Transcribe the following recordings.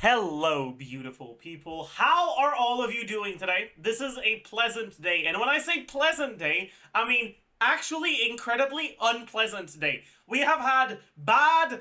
Hello, beautiful people. How are all of you doing today? This is a pleasant day. And when I say pleasant day, I mean actually incredibly unpleasant day. We have had bad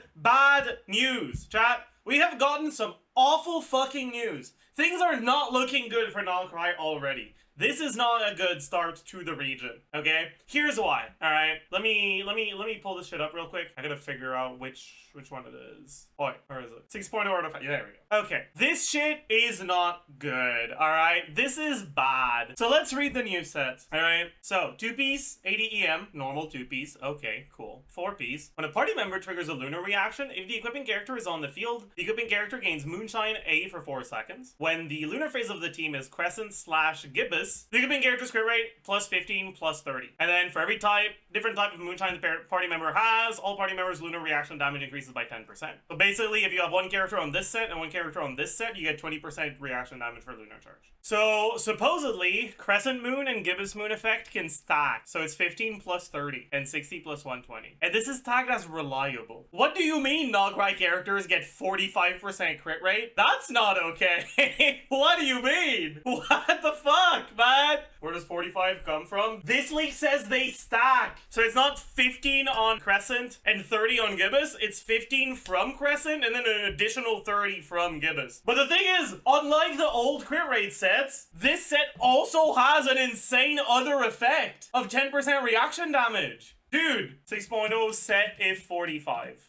news, chat. We have gotten some awful fucking news. Things are not looking good for Krai already. This is not a good start to the region, okay? Here's why, alright? Let me pull this shit up real quick. I gotta figure out which one it is. Oh, wait, where is it? 6.0 artifact. Yeah, there we go. Okay, this shit is not good, alright? This is bad. So let's read the new set, alright? So, 2-piece, 80 EM, normal 2-piece. Okay, cool. 4-piece. When a party member triggers a lunar reaction, if the equipping character is on the field, the equipping character gains Moonshine A for 4 seconds. When the lunar phase of the team is Crescent/Gibbous, the equipping character's crit rate plus 15 plus 30. And then for every different type of Moonshine the party member has, all party members' lunar reaction damage increases by 10%. So basically, if you have one character on this set and one character on this set, you get 20% reaction damage for lunar charge. So supposedly, Crescent Moon and Gibbous Moon effect can stack. So it's 15 plus 30 and 60 plus 120. And this is tagged as reliable. What do you mean Krai characters get 45% crit rate? That's not okay. What do you mean? What the fuck, man? Where does 45 come from? This leak says they stack. So it's not 15 on Crescent and 30 on Gibbous. It's 15 from Crescent and then an additional 30 from Gibbous. But the thing is, unlike the old crit rate sets, this set also has an insane other effect of 10% reaction damage. Dude, 6.0 set if 45.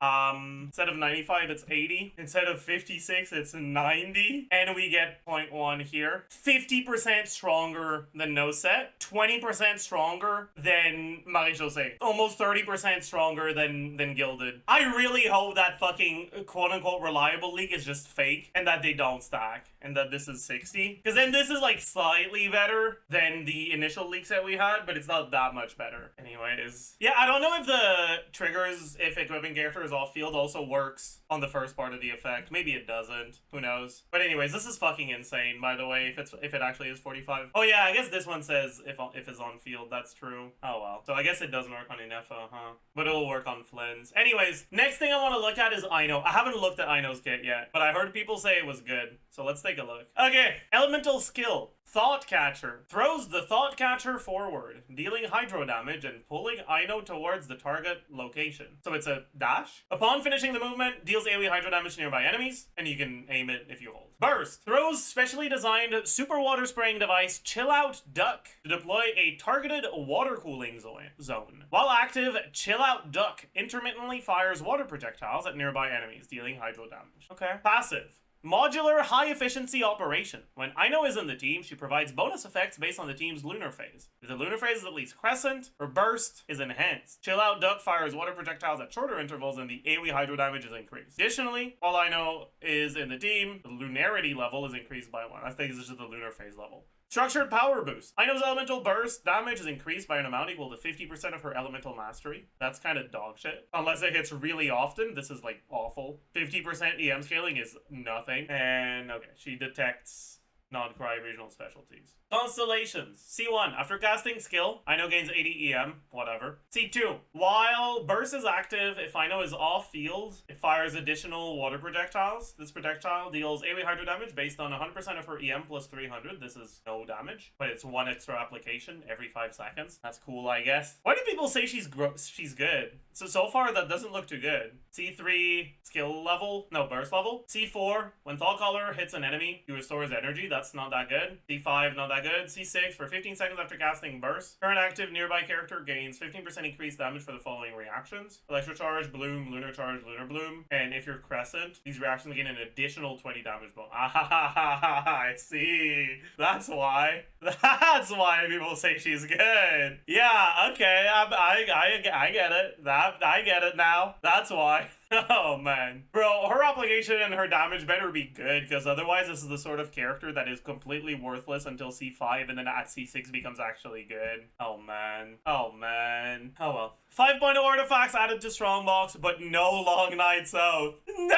Instead of 95, it's 80. Instead of 56, it's 90. And we get 0.1 here. 50% stronger than no set. 20% stronger than Marie-José. Almost 30% stronger than Gilded. I really hope that fucking quote-unquote reliable leak is just fake and that they don't stack. And that this is 60. Because then this is like slightly better than the initial leaks that we had, but it's not that much better. Anyways. Yeah, I don't know if the triggers, if equipping character is off field, also works on the first part of the effect. Maybe it doesn't. Who knows? But anyways, this is fucking insane, by the way, if it actually is 45. Oh yeah, I guess this one says if it's on field. That's true. Oh well. So I guess it doesn't work on Inefa, huh? But it'll work on Flins. Anyways, next thing I want to look at is Aino. I haven't looked at Aino's kit yet, but I heard people say it was good. So let's take a look. Okay, elemental skill. Thought Catcher. Throws the Thought Catcher forward, dealing hydro damage and pulling Aino towards the target location. So it's a dash. Upon finishing the movement, deals AoE hydro damage to nearby enemies, and you can aim it if you hold. Burst. Throws specially designed super water spraying device Chill Out Duck to deploy a targeted water cooling zone. While active, Chill Out Duck intermittently fires water projectiles at nearby enemies, dealing hydro damage. Okay. Passive. Modular high-efficiency operation. When Aino is in the team, she provides bonus effects based on the team's lunar phase. If the lunar phase is at least Crescent, her burst is enhanced. Chill Out Duck fires water projectiles at shorter intervals and the AoE hydro damage is increased. Additionally, while Aino is in the team, the lunarity level is increased by 1. I think this is just the lunar phase level. Structured power boost. Aino's elemental burst damage is increased by an amount equal to 50% of her elemental mastery. That's kind of dog shit. Unless it hits really often, this is like awful. 50% EM scaling is nothing. And okay, she detects non-Krai regional specialties. Constellations. C1. After casting skill, Aino gains 80 EM, whatever. C2. While burst is active, if Aino is off field, it fires additional water projectiles. This projectile deals AoE hydro damage based on 100% of her EM plus 300. This is no damage, but it's 1 extra application every 5 seconds. That's cool, I guess. Why do people say she's good? So far, that doesn't look too good. C3, skill level, no, burst level. C4, when Thought Caller hits an enemy, he restores energy. That's not that good. C5, not that good. C6, for 15 seconds after casting burst, current active nearby character gains 15% increased damage for the following reactions: Electro Charge, Bloom, Lunar Charge, Lunar Bloom. And if you're Crescent, these reactions gain an additional 20 damage bonus. I see. That's why. That's why people say she's good. Yeah, okay, I get it. I get it now. That's why. Oh man. Bro, her application and her damage better be good, because otherwise this is the sort of character that is completely worthless until C5 and then at C6 becomes actually good. Oh man. Oh man. Oh well. 5.0 artifacts added to Strongbox, but no Long Nights Out. No!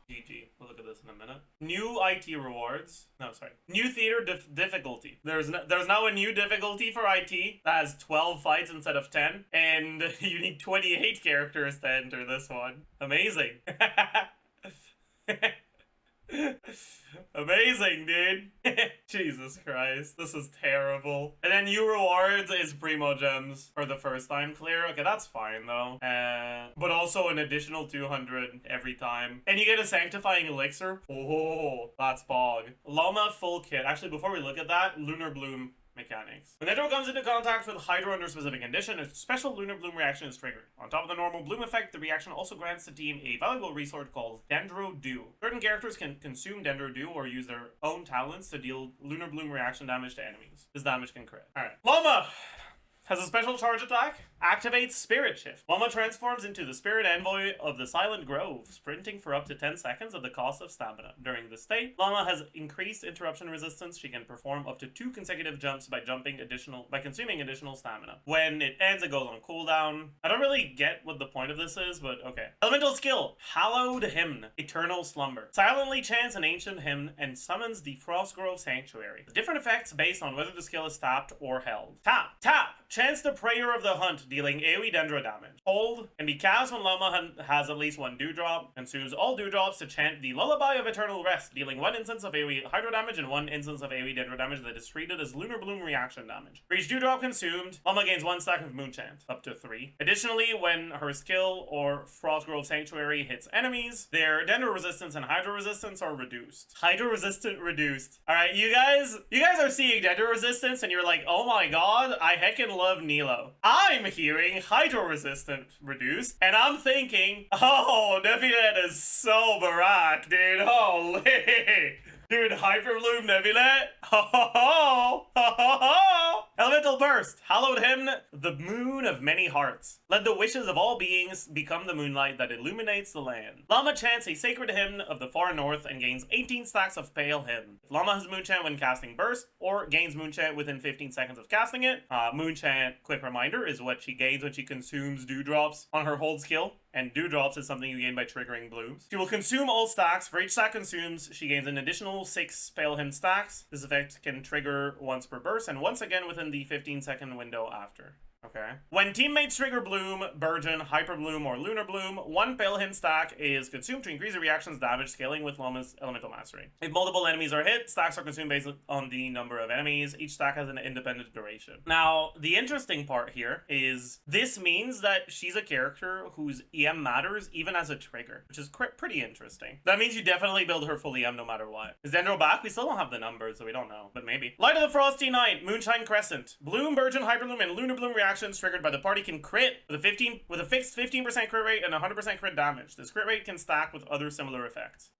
GG. We'll look at this in a minute. new IT rewards. No, sorry. New theater difficulty. There's now a new difficulty for IT that has 12 fights instead of 10, and you need 28 characters to enter this one. Amazing. Amazing, dude. Jesus Christ, this is terrible. And then new rewards is primo gems for the first time clear. Okay, that's fine though. But also an additional 200 every time. And you get a sanctifying elixir. Oh, that's bog. Lauma full kit. Actually, before we look at that, Lunar Bloom mechanics. When Hydro comes into contact with Hydro under a specific condition, a special Lunar Bloom reaction is triggered. On top of the normal Bloom effect, the reaction also grants the team a valuable resource called Dendro Dew. Certain characters can consume Dendro Dew or use their own talents to deal Lunar Bloom reaction damage to enemies. This damage can crit. Alright. Lauma has a special charge attack. Activates Spirit Shift. Lauma transforms into the Spirit Envoy of the Silent Grove, sprinting for up to 10 seconds at the cost of stamina. During this state, Lauma has increased interruption resistance. She can perform up to 2 consecutive jumps by consuming additional stamina. When it ends, it goes on cooldown. I don't really get what the point of this is, but okay. Elemental skill, Hallowed Hymn, Eternal Slumber. Silently chants an ancient hymn and summons the Frostgrove Sanctuary. Different effects based on whether the skill is tapped or held. Tap, chants the Prayer of the Hunt, dealing AoE Dendro damage. Hold can be cast when Lauma has at least 1 dewdrop. Consumes all dewdrops to chant the Lullaby of Eternal Rest, dealing 1 instance of AoE Hydro damage and 1 instance of AoE Dendro damage that is treated as Lunar Bloom reaction damage. For each dewdrop consumed, Lauma gains 1 stack of Moon Chant, up to 3. Additionally, when her skill or Frostgrove Sanctuary hits enemies, their Dendro resistance and Hydro resistance are reduced. Hydro resistant reduced. Alright, you guys are seeing Dendro resistance and you're like, oh my god, I heckin' love Nilo. I'm hearing Hydro resistant reduced, and I'm thinking, oh, Nefilet is so barack, dude. Holy. Dude, Hyperbloom Nefilet? Ho ho ho! Ho ho ho! Elemental Burst! Hallowed Hymn, the moon of many hearts. Let the wishes of all beings become the moonlight that illuminates the land. Lauma chants a sacred hymn of the far north and gains 18 stacks of Pale Hymn. If Lauma has Moonchant when casting Burst, or gains Moonchant within 15 seconds of casting it, Moonchant, quick reminder, is what she gains when she consumes Dewdrops on her hold skill. And Dewdrops is something you gain by triggering blooms. She will consume all stacks. For each stack consumes, she gains an additional 6 Pale Hymn stacks. This effect can trigger once per burst and once again within the 15-second window after. Okay. When teammates trigger Bloom, Burgeon, Hyper Bloom, or Lunar Bloom, 1 Pale Hymn stack is consumed to increase the reaction's damage, scaling with Lauma's Elemental Mastery. If multiple enemies are hit, stacks are consumed based on the number of enemies. Each stack has an independent duration. Now, the interesting part here is this means that she's a character whose EM matters even as a trigger, which is pretty interesting. That means you definitely build her full EM no matter what. Is Dendro back? We still don't have the numbers, so we don't know, but maybe. Light of the Frosty Night, Moonshine Crescent. Bloom, Burgeon, Hyper Bloom, and Lunar Bloom reactions triggered by the party can crit with a fixed 15% crit rate and 100% crit damage. This crit rate can stack with other similar effects.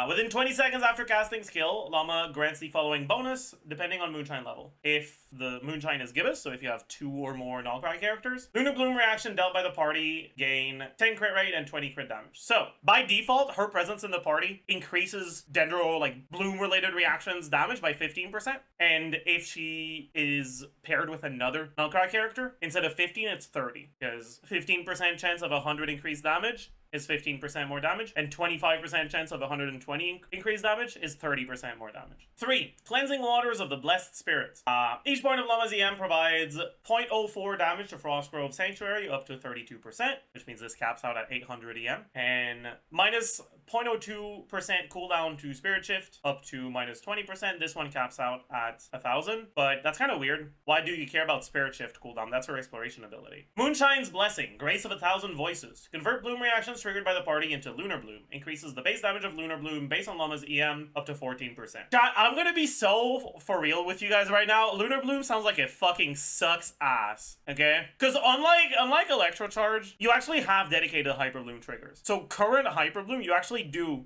Within 20 seconds after casting skill, Lauma grants the following bonus depending on Moonshine level. If the Moonshine is gibbous, so if you have 2 or more Krai characters, Lunar Bloom reaction dealt by the party gain 10 crit rate and 20 crit damage. So by default, her presence in the party increases Dendro Bloom related reactions damage by 15%. And if she is paired with another Krai character, instead of 15, it's 30, because 15% chance of 100 increased damage is 15% more damage, and 25% chance of 120 increased damage is 30% more damage. 3. Cleansing Waters of the Blessed Spirits. Each point of Lauma's EM provides 0.04 damage to Frostgrove Sanctuary up to 32%, which means this caps out at 800 EM, and minus 0.02% cooldown to Spirit Shift up to minus 20%. This one caps out at 1,000, but that's kind of weird. Why do you care about Spirit Shift cooldown? That's her exploration ability. Moonshine's Blessing, Grace of 1,000 Voices. Convert Bloom reactions triggered by the party into Lunar Bloom. Increases the base damage of Lunar Bloom based on Lauma's EM up to 14%. I'm gonna be so for real with you guys right now. Lunar Bloom sounds like it fucking sucks ass, okay? Because unlike Electrocharge, you actually have dedicated Hyper Bloom triggers. So current Hyper Bloom, you actually do,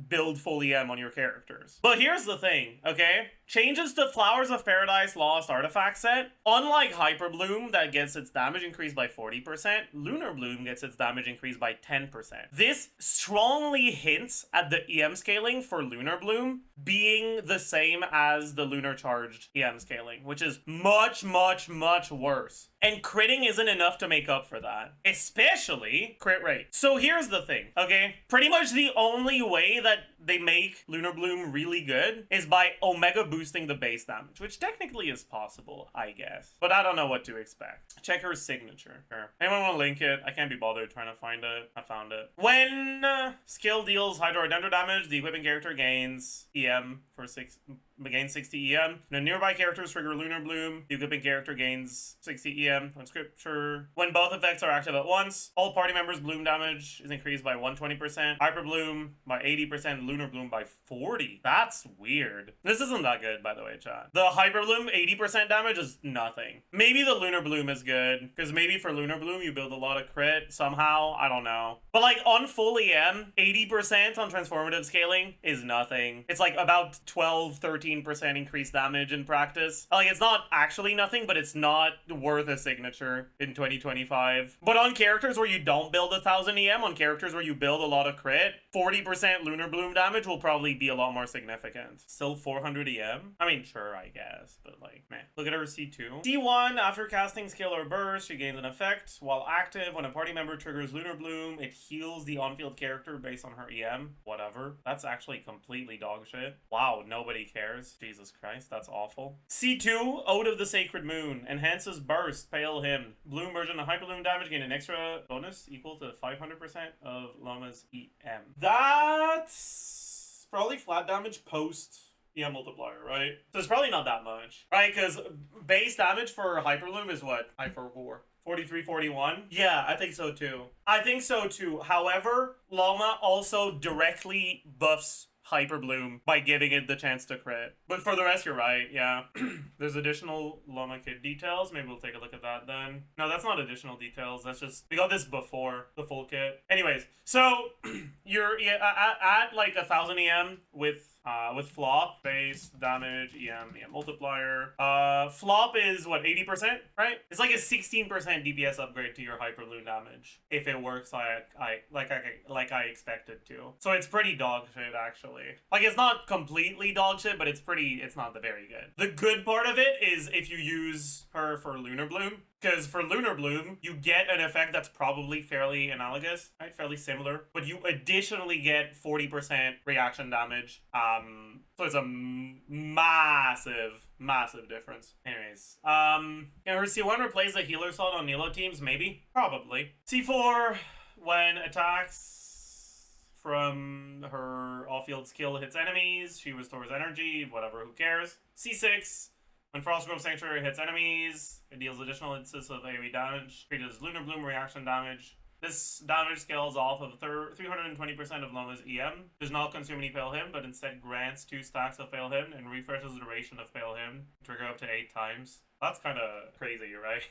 build full EM on your characters. But here's the thing, okay? Changes to Flowers of Paradise Lost artifact set. Unlike Hyper Bloom that gets its damage increased by 40%, Lunar Bloom gets its damage increased by 10%. This strongly hints at the EM scaling for Lunar Bloom being the same as the Lunar Charged EM scaling, which is much, much, much worse. And critting isn't enough to make up for that, especially crit rate. So here's the thing, okay? Pretty much the only way that they make Lunar Bloom really good is by omega boosting the base damage, which technically is possible, I guess. But I don't know what to expect. Check her signature. Sure. Anyone want to link it? I can't be bothered trying to find it. I found it. When skill deals Hydro or Dendro damage, the equipping character gains EM for 60 EM. When nearby characters trigger Lunar Bloom, the equipping character gains 60 EM on scripture. When both effects are active at once, all party members' bloom damage is increased by 120%, Hyper Bloom by 80%, Lunar Bloom by 40. That's weird. This isn't that good, by the way, chat. The Hyper Bloom 80% damage is nothing. Maybe the Lunar Bloom is good, because maybe for Lunar Bloom you build a lot of crit somehow. I don't know. But like on full EM, 80% on transformative scaling is nothing. It's like about 12-13% increased damage in practice. Like, it's not actually nothing, but it's not worth a signature in 2025. But on characters where you don't build 1000 EM, on characters where you build a lot of crit, 40% Lunar Bloom damage will probably be a lot more significant. Still 400 EM? I mean, sure, I guess, but like, meh. Look at her C2. C1, after casting skill or burst, she gains an effect. While active, when a party member triggers Lunar Bloom, it heals the on-field character based on her EM. Whatever. That's actually completely dog shit. Wow, nobody cares. Jesus Christ, that's awful. C2, Ode of the Sacred Moon. Enhances burst, pale him. Bloom version of Hyperloom damage, gain an extra bonus equal to 500% of Lauma's EM. That's probably flat damage post EM multiplier, right? So it's probably not that much, right? Because base damage for Hyperloom is what? Hyper War. 43, 41? Yeah, I think so too. I think so too. However, Lauma also directly buffs Hyper Bloom by giving it the chance to crit. But for the rest, you're right, yeah. There's additional Lauma kit details. Maybe we'll take a look at that then. No, that's not additional details. That's just, we got this before the full kit. Anyways, so you're at like 1000 EM with flop, base, damage, EM multiplier. Flop is what, 80%, right? It's like a 16% DPS upgrade to your Hyperloom damage if it works like I expected to. So it's pretty dog shit, actually. Like, it's not completely dog shit, but it's not the very good. The good part of it is if you use her for Lunar Bloom. Because for Lunar Bloom, you get an effect that's probably fairly analogous, right? Fairly similar. But you additionally get 40% reaction damage. So it's a massive difference. Anyways, can her C1 replace the healer slot on Nilo teams? Maybe. Probably. C4, when attacks from her off-field skill hits enemies, she restores energy, whatever, who cares. C6, when Frostgrove Sanctuary hits enemies, it deals additional instances of AoE damage, treated as Lunar Bloom reaction damage. This damage scales off of 320% of Lauma's EM. Does not consume any Pale Him, but instead grants 2 stacks of Pale Him and refreshes the duration of Pale Him. Trigger up to 8 times. That's kind of crazy, right?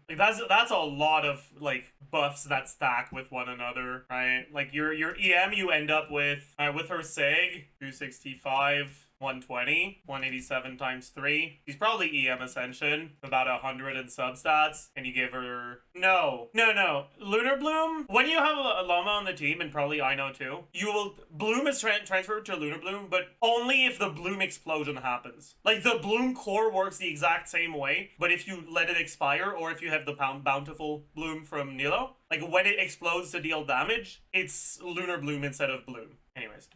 Like that's a lot of like buffs that stack with one another, right? Like your EM you end up with her Sig 265. 120, 187 times 3. She's probably EM Ascension, about 100 in substats, and you give her... No. Lunar Bloom, when you have a Lauma on the team, and probably Aino too, you will... Bloom is transferred to Lunar Bloom, but only if the Bloom explosion happens. Like, the Bloom core works the exact same way, but if you let it expire, or if you have the Bountiful Bloom from Nilo, like, when it explodes to deal damage, it's Lunar Bloom instead of Bloom. Anyways.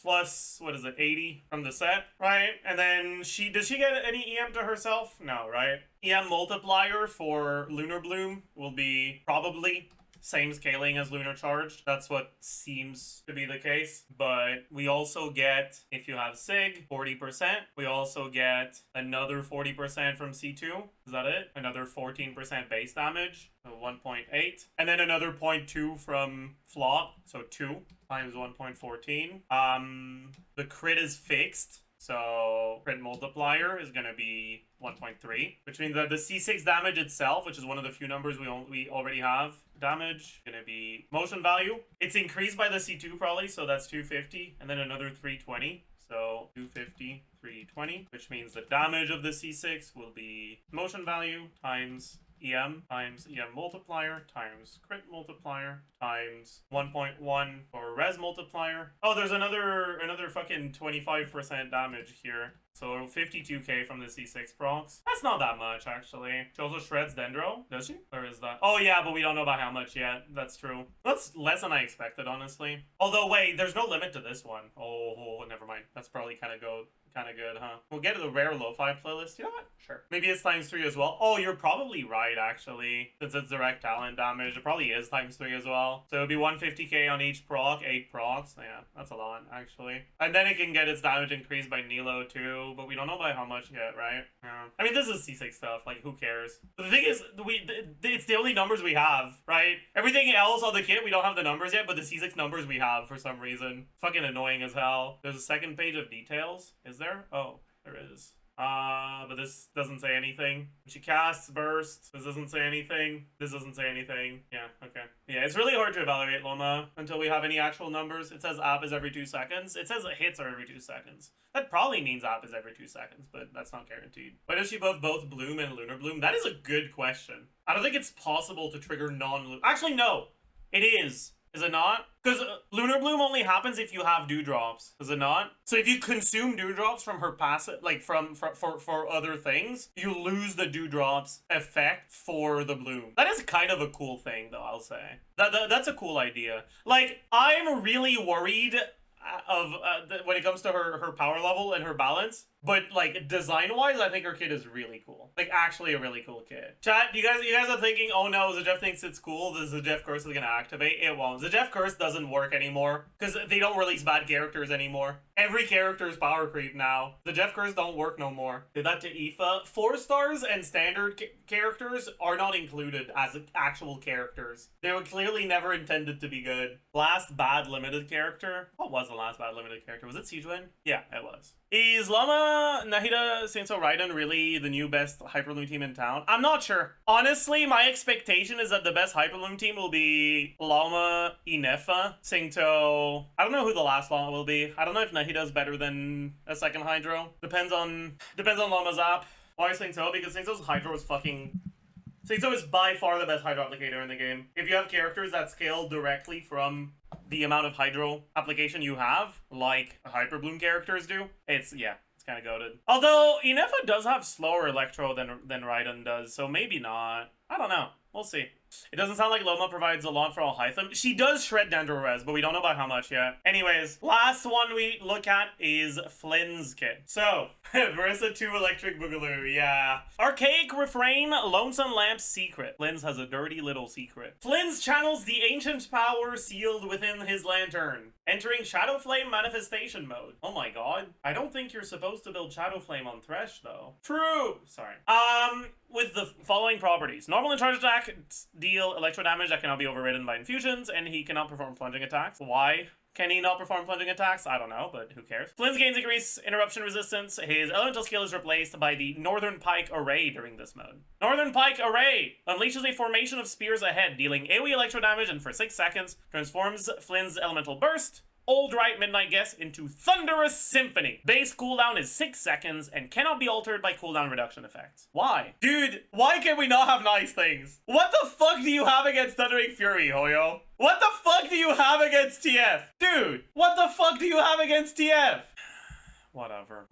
Plus, what is it, 80 from the set, right? And then does she get any EM to herself? No, right? EM multiplier for Lunar Bloom will be probably same scaling as Lunar Charge. That's what seems to be the case. But we also get, if you have Sig, 40%. We also get another 40% from C2. Is that it? Another 14% base damage, so 1.8. And then another 0.2 from Flop, so 2 times 1.14. The crit is fixed. So crit multiplier is going to be 1.3, which means that the C6 damage itself, which is one of the few numbers we already have, damage, going to be motion value. It's increased by the C2 probably, so that's 250, and then another 320. So 250, 320, which means the damage of the C6 will be motion value times EM multiplier times crit multiplier times 1.1 for res multiplier. Oh, there's another fucking 25% damage here. So 52k from the C6 procs. That's not that much, actually. She also shreds Dendro, does she? Or is that? Oh yeah, but we don't know about how much yet. That's true. That's less than I expected, honestly. Although, wait, there's no limit to this one. Oh, never mind. That's probably kind of good, huh? We'll get to the rare lo-fi playlist. You know what? Sure. Maybe it's ×3 as well. Oh, you're probably right, actually. Since it's direct talent damage, it probably is ×3 as well. So it'll be 150k on each proc, 8 procs. Yeah, that's a lot, actually. And then it can get its damage increased by Nilo, too. But we don't know by how much yet, right? Yeah. I mean, this is C6 stuff. Like, who cares? But the thing is, it's the only numbers we have, right? Everything else on the kit, we don't have the numbers yet, but the C6 numbers we have for some reason. Fucking annoying as hell. There's a second page of details. Is there? Oh, there is. But this doesn't say anything. She casts burst. This doesn't say anything. This doesn't say anything. Yeah, okay. Yeah, it's really hard to evaluate Lauma until we have any actual numbers. It says app is every 2 seconds. It says hits are every 2 seconds. That probably means app is every 2 seconds, but that's not guaranteed. Why does she buff both Bloom and Lunar Bloom? That is a good question. I don't think it's possible to trigger non-Lunar. Actually, no. It is. Is it not? Because Lunar Bloom only happens if you have dewdrops. Is it not? So if you consume dewdrops from her passive, like for other things, you lose the dewdrops effect for the bloom. That is kind of a cool thing, though, I'll say. That's a cool idea. Like, I'm really worried when it comes to her power level and her balance. But, like, design-wise, I think her kit is really cool. Like, actually a really cool kit. Chat, you guys are thinking, oh no, Zajef thinks it's cool, the Zajef curse is gonna activate. It won't. Zajef curse doesn't work anymore, because they don't release bad characters anymore. Every character is power creep now. Zajef curse don't work no more. Did that to Aoife. 4 stars and standard characters are not included as actual characters. They were clearly never intended to be good. Last bad limited character? What was the last bad limited character? Was it Sijuin? Yeah, it was. Is Lauma, Nahida, Saints Raiden really the new best Hyperloom team in town? I'm not sure. Honestly, my expectation is that the best Hyperloom team will be Lauma, Inefa, Sainto. I don't know who the last Lauma will be. I don't know if Nahida's better than a second Hydro. Depends on Lauma's app. Why Sainto? Because Sainto's Hydro is fucking... Sainto is by far the best Hydro applicator in the game. If you have characters that scale directly from the amount of Hydro application you have, like Hyper Bloom characters do, it's kind of goated. Although, Inefa does have slower Electro than Raiden does, so maybe not. I don't know. We'll see. It doesn't sound like Lauma provides a lot for all Hytham. She does shred Dendro Res, but we don't know about how much yet. Anyways, last one we look at is Flins kit. So, Versa 2 Electric Boogaloo, yeah. Archaic Refrain, Lonesome Lamp's secret. Flins has a dirty little secret. Flins channels the ancient power sealed within his lantern, entering Shadow Flame manifestation mode. Oh my god. I don't think you're supposed to build Shadow Flame on Thresh, though. True. Sorry. With the following properties. Normal and charge attack deal electro damage that cannot be overridden by infusions, and he cannot perform plunging attacks. Why can he not perform plunging attacks? I don't know, but who cares? Flins gains increased interruption resistance. His elemental skill is replaced by the Northern Pike Array during this mode. Northern Pike Array unleashes a formation of spears ahead, dealing AoE electro damage, and for 6 seconds transforms Flins' elemental burst, Old Right Midnight Guess, into Thunderous Symphony. Base cooldown is 6 seconds and cannot be altered by cooldown reduction effects. Why? Dude, why can we not have nice things? What the fuck do you have against Thundering Fury, Hoyo? What the fuck do you have against TF? Dude, what the fuck do you have against TF? Whatever.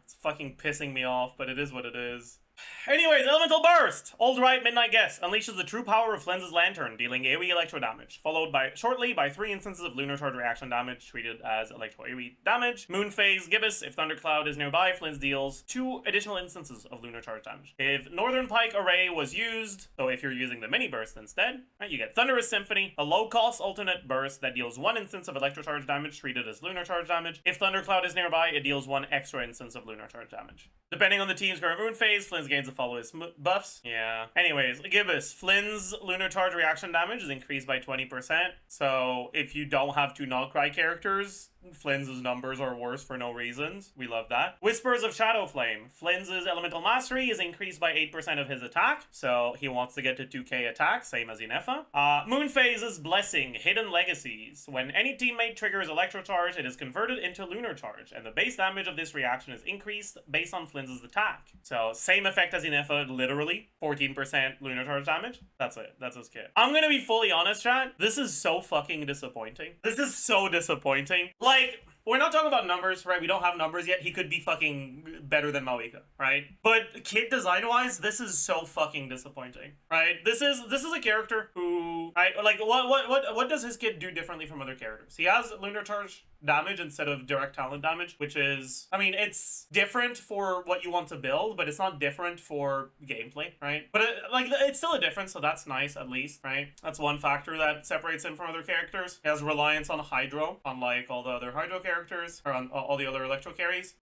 It's fucking pissing me off, but it is what it is. Anyways, Elemental Burst! Old Right Midnight Guess unleashes the true power of Flins' Lantern, dealing AoE electro damage, followed shortly by 3 instances of Lunar Charge reaction damage treated as electro AoE damage. Moon Phase Gibbous, if Thundercloud is nearby, Flins deals 2 additional instances of Lunar Charge damage. If Northern Pike Array was used, so if you're using the mini burst instead, right, you get Thunderous Symphony, a low-cost alternate burst that deals 1 instance of electro charge damage treated as Lunar Charge damage. If Thundercloud is nearby, it deals 1 extra instance of Lunar Charge damage. Depending on the team's current Moon Phase, Flins gains to follow his buffs. Yeah. Anyways, Gibbous. Flins' Lunar Charge reaction damage is increased by 20%. So if you don't have 2 Krai characters, Flins' numbers are worse for no reasons. We love that. Whispers of Shadow Flame. Flins' Elemental Mastery is increased by 8% of his attack, so he wants to get to 2k attack, same as Inefa. Moon Phase's Blessing. Hidden Legacies. When any teammate triggers Electro Charge, it is converted into Lunar Charge, and the base damage of this reaction is increased based on Flins' attack. So, same effect as Inefa, literally. 14% Lunar Charge damage. That's it. That's his kit. I'm gonna be fully honest, chat. This is so fucking disappointing. This is so disappointing. Like, we're not talking about numbers, right? We don't have numbers yet. He could be fucking better than Maoika, right? But kit design-wise, this is so fucking disappointing, right? This is a character who, right? Like, what does his kit do differently from other characters? He has lunar charge damage instead of direct talent damage, which is, I mean, it's different for what you want to build, but it's not different for gameplay, right? But it's still a difference, so that's nice at least, right? That's one factor that separates him from other characters. He has reliance on Hydro, unlike all the other Hydro characters, or on all the other Electro carries.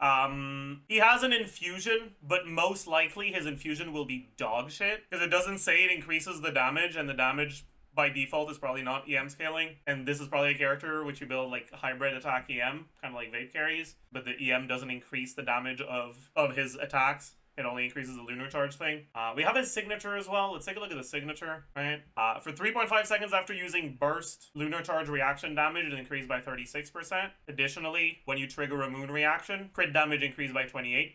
He has an infusion, but most likely his infusion will be dog shit, because it doesn't say it increases the damage, and the damage by default is probably not EM scaling, and this is probably a character which you build like hybrid attack EM, kind of like Vape carries, but the EM doesn't increase the damage of his attacks. It only increases the lunar charge thing. We have his signature as well. Let's take a look at the signature, right? For 3.5 seconds after using burst, lunar charge reaction damage is increased by 36%. Additionally, when you trigger a moon reaction, crit damage increased by 28%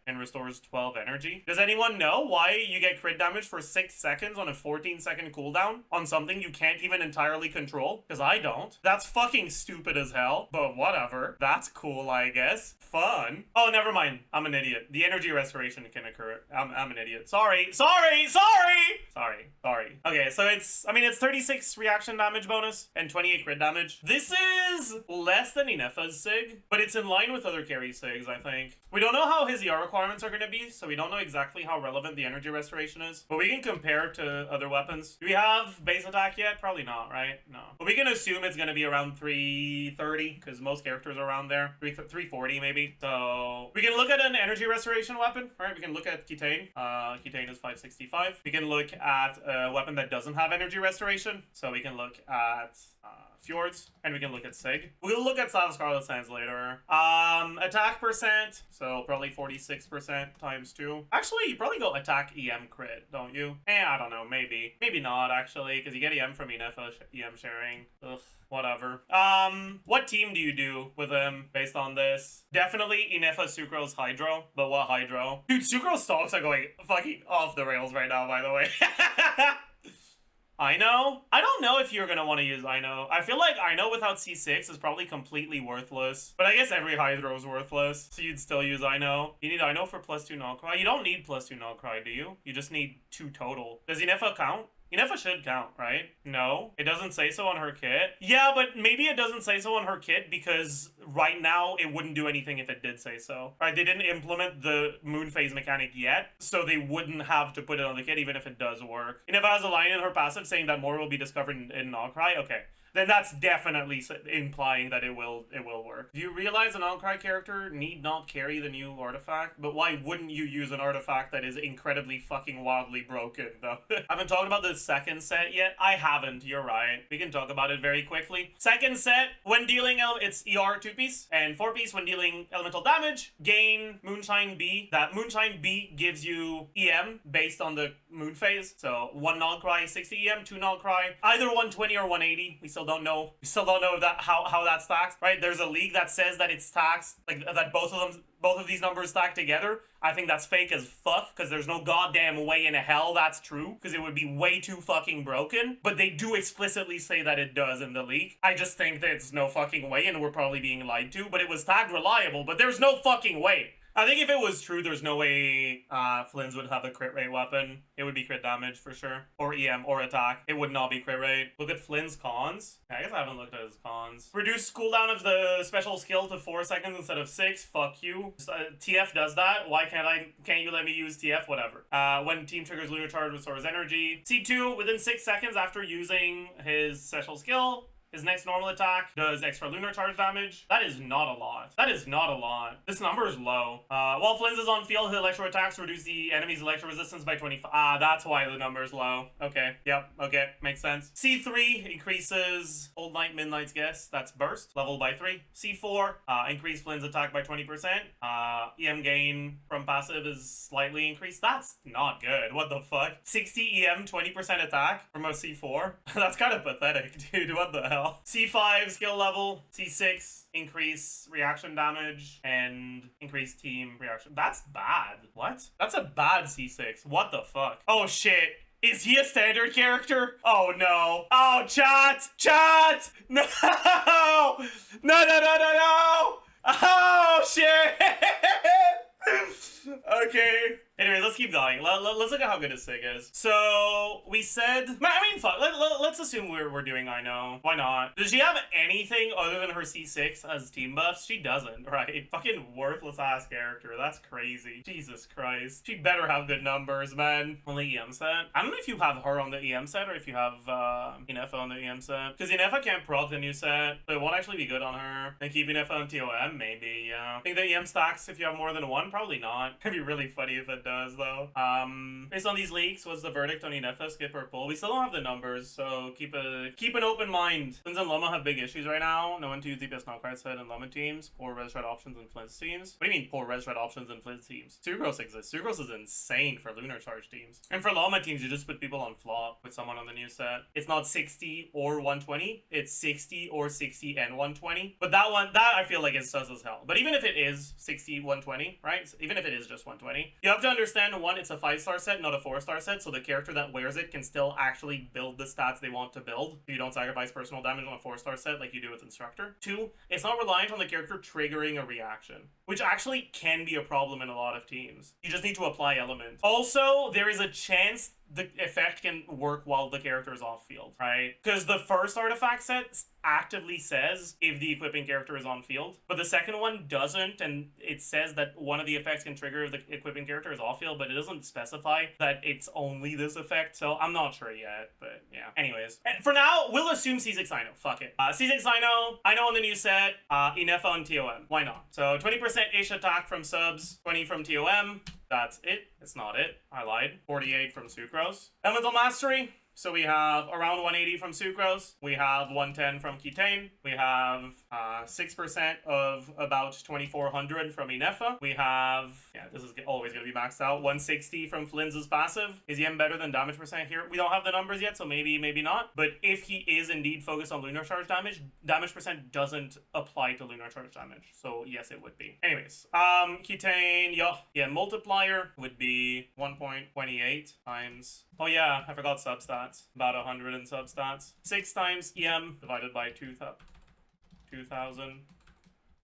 and restores 12 energy. Does anyone know why you get crit damage for 6 seconds on a 14-second cooldown on something you can't even entirely control? Because I don't. That's fucking stupid as hell, but whatever. That's cool, I guess. Fun. Oh, never mind. I'm an idiot. The energy restoration can occur. I'm an idiot. Sorry. Okay, so it's 36 reaction damage bonus and 28 crit damage. This is less than Inefa's Sig, but it's in line with other carry Sigs, I think. We don't know how his ER requirements are going to be, so we don't know exactly how relevant the energy restoration is, but we can compare to other weapons. Do we have base attack yet? Probably not, right? No. But we can assume it's going to be around 330, because most characters are around there. 340 maybe. So we can look at an energy restoration weapon, right? We can look at Kitane. Kitane is 565. We can look at a weapon that doesn't have energy restoration. So we can look at Fjords, and we can look at Sig. We'll look at Slav Scarlet Sands later. Attack percent, so probably 46% times 2. Actually, you probably go attack EM crit, don't you? I don't know, maybe. Maybe not, actually, because you get EM from Inefa EM sharing. Ugh. Whatever. What team do you do with him based on this? Definitely Inefa, Sucrose, Hydro. But what Hydro? Dude, Sucrose stocks are going fucking off the rails right now, by the way. Aino? I don't know if you're gonna want to use Aino. I feel like Aino without C6 is probably completely worthless. But I guess every Hydro is worthless, so you'd still use Aino. You need Aino for +2 null cry. You don't need +2 null cry, do you? You just need 2 total. Does Inefa count? Inefa should count, right? No, it doesn't say so on her kit. Yeah, but maybe it doesn't say so on her kit because right now it wouldn't do anything if it did say so. Right? They didn't implement the moon phase mechanic yet, so they wouldn't have to put it on the kit even if it does work. Inefa has a line in her passive saying that more will be discovered in Nogcry. Okay. Then that's definitely implying that it will work. Do you realize an All-Cry character need not carry the new artifact? But why wouldn't you use an artifact that is incredibly fucking wildly broken, though? I haven't talked about the second set yet. I haven't, you're right. We can talk about it very quickly. Second set, when dealing, it's ER 2-piece, and 4-piece when dealing elemental damage, gain Moonshine B. That Moonshine B gives you EM based on the moon phase. So 1 Null Cry, 60 EM, 2 Null Cry, either 120 or 180. We still don't know if that how that stacks, right? There's a league that says that it stacks, like that both of these numbers stack together. I think that's fake as fuck, because there's no goddamn way in hell that's true, because it would be way too fucking broken. But they do explicitly say that it does in the leak. I just think that it's no fucking way, and we're probably being lied to, but it was tagged reliable, but there's no fucking way. I think if it was true, there's no way Flins would have a crit rate weapon. It would be crit damage for sure. Or EM or attack. It would not be crit rate. Look at Flins' cons. I guess I haven't looked at his cons. Reduce cooldown of the special skill to 4 seconds instead of 6. Fuck you. TF does that. Why can't you let me use TF? Whatever. When team triggers lunar charge, restores energy. C2, within 6 seconds after using his special skill, his next normal attack does extra lunar charge damage. That is not a lot. That is not a lot. This number is low. While Flins is on field, his electro attacks reduce the enemy's electro resistance by 25. That's why the number is low. Okay. Yep. Okay. Makes sense. C3 increases Old Night, Midnight's Guess. That's burst. Level by 3. C4 increase Flins attack by 20%. EM gain from passive is slightly increased. That's not good. What the fuck? 60 EM, 20% attack from a C4? That's kind of pathetic, dude. What the hell? C5 skill level, C6 increase reaction damage, and increase team reaction. That's bad. What? That's a bad C6. What the fuck? Oh shit. Is he a standard character? Oh no. Oh, chat! Chat! No! No, no, no, no, no! Oh shit! Okay. Anyways, let's keep going. Let's look at how good his sig is. So we said, I mean, fuck. Let's assume we're doing Aino. Why not? Does she have anything other than her C6 as team buffs? She doesn't, right? Fucking worthless ass character. That's crazy. Jesus Christ. She better have good numbers, man. On the EM set. I don't know if you have her on the EM set or if you have Inefa on the EM set. Because Inefa can't proc the new set, so it won't actually be good on her. And keep Inefa on TOM, maybe. Yeah. I think the EM stacks if you have more than one. Probably not. It'd be really funny if it does though. Based on these leaks, what's the verdict on Inefa, skip or pull? We still don't have the numbers, so keep an open mind. Flins and Lauma have big issues right now. No one to use DPS knockout set and Lauma teams. Poor res red options in Flins teams. What do you mean poor res red options in Flins teams? Sucrose exists. Sucrose is insane for lunar charge teams. And for Lauma teams, you just put people on flop with someone on the new set. It's not 60 or 120. It's 60 or 60 and 120. But that I feel like is sus as hell. But even if it is 60, 120, right? Even if it is just 120, you have to understand, one, it's a 5-star set, not a 4-star set, so the character that wears it can still actually build the stats they want to build. You don't sacrifice personal damage on a 4-star set like you do with Instructor. 2, it's not reliant on the character triggering a reaction, which actually can be a problem in a lot of teams. You just need to apply element. Also, there is a chance the effect can work while the character is off field, right? Because the first artifact set actively says if the equipping character is on field, but the second one doesn't, and it says that one of the effects can trigger if the equipping character is off field, but it doesn't specify that it's only this effect, so I'm not sure yet, but yeah. Anyways, and for now, we'll assume C6 Aino. Fuck it. C6 Aino on the new set, Inefa on TOM. Why not? So 20%-ish attack from subs, 20 from TOM. That's it. It's not it. I lied. 48 from Sucrose. Elemental Mastery. So we have around 180 from Sucrose. We have 110 from Ketane. We have 6% of about 2400 from Inefa. We have, yeah, this is always going to be maxed out, 160 from Flins' passive. Is Yem better than damage percent here? We don't have the numbers yet, so maybe, maybe not. But if he is indeed focused on lunar charge damage, damage percent doesn't apply to lunar charge damage. So yes, it would be. Anyways, Ketane, yeah, multiplier would be 1.28 times. Oh yeah, I forgot substats. About 100 in substats. 6 times EM divided by 2000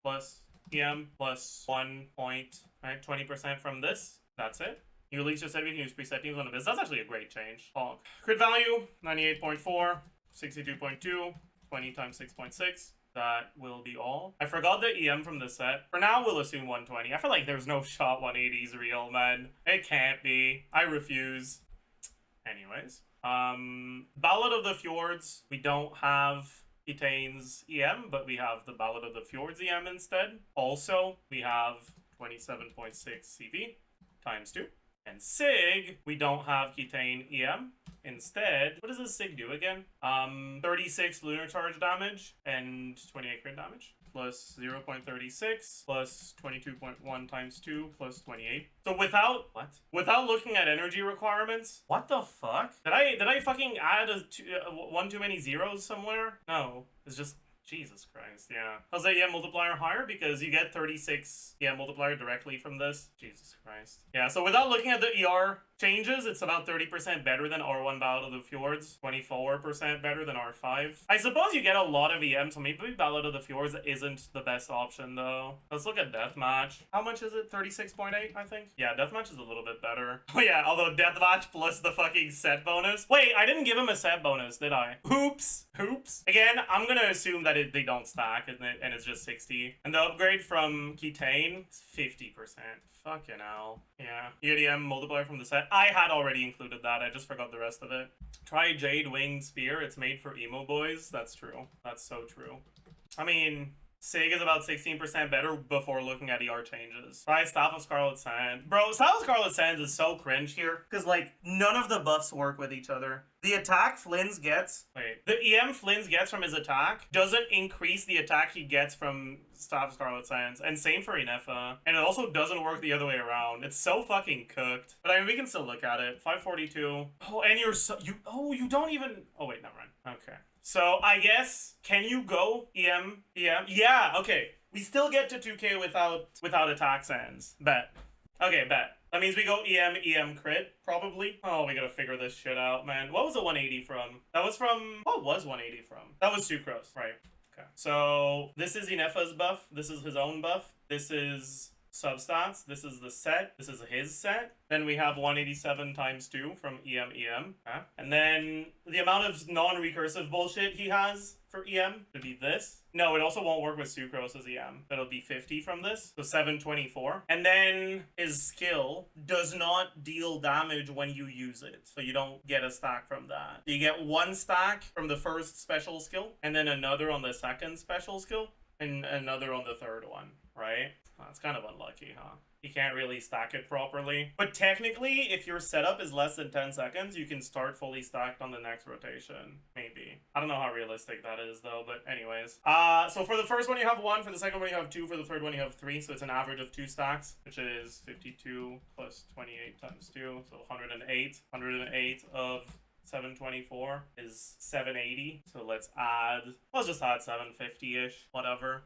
plus EM plus 1 point, right? 20% from this. That's it. You at least just said we can use preset teams on the biz. That's actually a great change. Honk. Crit value, 98.4, 62.2, 20 times 6.6. That will be all. I forgot the EM from the set. For now, we'll assume 120. I feel like there's no shot 180 is real, man. It can't be. I refuse. Anyways, Ballad of the Fjords, we don't have Ketane's EM, but we have the Ballad of the Fjords EM instead. Also, we have 27.6 CV times 2. And Sig, we don't have Ketane EM. Instead, what does this Sig do again? 36 lunar charge damage and 28 crit damage. Plus 0.36 plus 22.1 times 2 plus 28. So without looking at energy requirements, what the fuck? Did I fucking add one too many zeros somewhere? No, it's just Jesus Christ, yeah. How's that multiplier higher? Because you get 36 multiplier directly from this. Jesus Christ. Yeah, so without looking at the ER changes, it's about 30% better than R1 Ballad of the Fjords, 24% better than R5. I suppose you get a lot of EM, so maybe Ballad of the Fjords isn't the best option, though. Let's look at Deathmatch. How much is it? 36.8, I think? Yeah, Deathmatch is a little bit better. Oh yeah, although Deathmatch plus the fucking set bonus. Wait, I didn't give him a set bonus, did I? Oops. Oops. Again, I'm gonna assume that they don't stack, and it's just 60. And the upgrade from Ketane is 50%. Fucking hell. Yeah. EDM multiplier from the set. I had already included that. I just forgot the rest of it. Try Jade Winged Spear. It's made for emo boys. That's true. That's so true. I mean, Sig is about 16% better before looking at ER changes. Try Staff of Scarlet Sands. Bro, Staff of Scarlet Sands is so cringe here. Because, like, none of the buffs work with each other. The attack Flins gets... Wait. The EM Flins gets from his attack doesn't increase the attack he gets from Staff of Scarlet Sands. And same for Inefa. And it also doesn't work the other way around. It's so fucking cooked. But I mean, we can still look at it. 542. Oh, and you're so... you don't even... Oh, wait, never mind. Okay. So, I guess, can you go EM? Yeah, okay. We still get to 2k without attack sands. Bet. Okay, bet. That means we go EM crit, probably. Oh, we gotta figure this shit out, man. What was the 180 from? That was from... What was 180 from? That was Sucrose, right. Okay. So this is Inefa's buff. This is his own buff. This is substats. This is the set. This is his set. Then we have 187 times 2 from EM. Okay. And then the amount of non-recursive bullshit he has for EM would be this. No, it also won't work with Sucrose as EM. It'll be 50 from this. So 724. And then his skill does not deal damage when you use it. So you don't get a stack from that. You get 1 stack from the first special skill, and then another on the second special skill, and another on the third one, right? That's kind of unlucky, huh? You can't really stack it properly. But technically, if your setup is less than 10 seconds, you can start fully stacked on the next rotation. Maybe. I don't know how realistic that is, though, but anyways. So for the first one, you have 1. For the second one, you have 2. For the third one, you have 3. So it's an average of 2 stacks, which is 52 plus 28 times 2. So 108. 108 of 724 is 780. So let's just add 750-ish, whatever.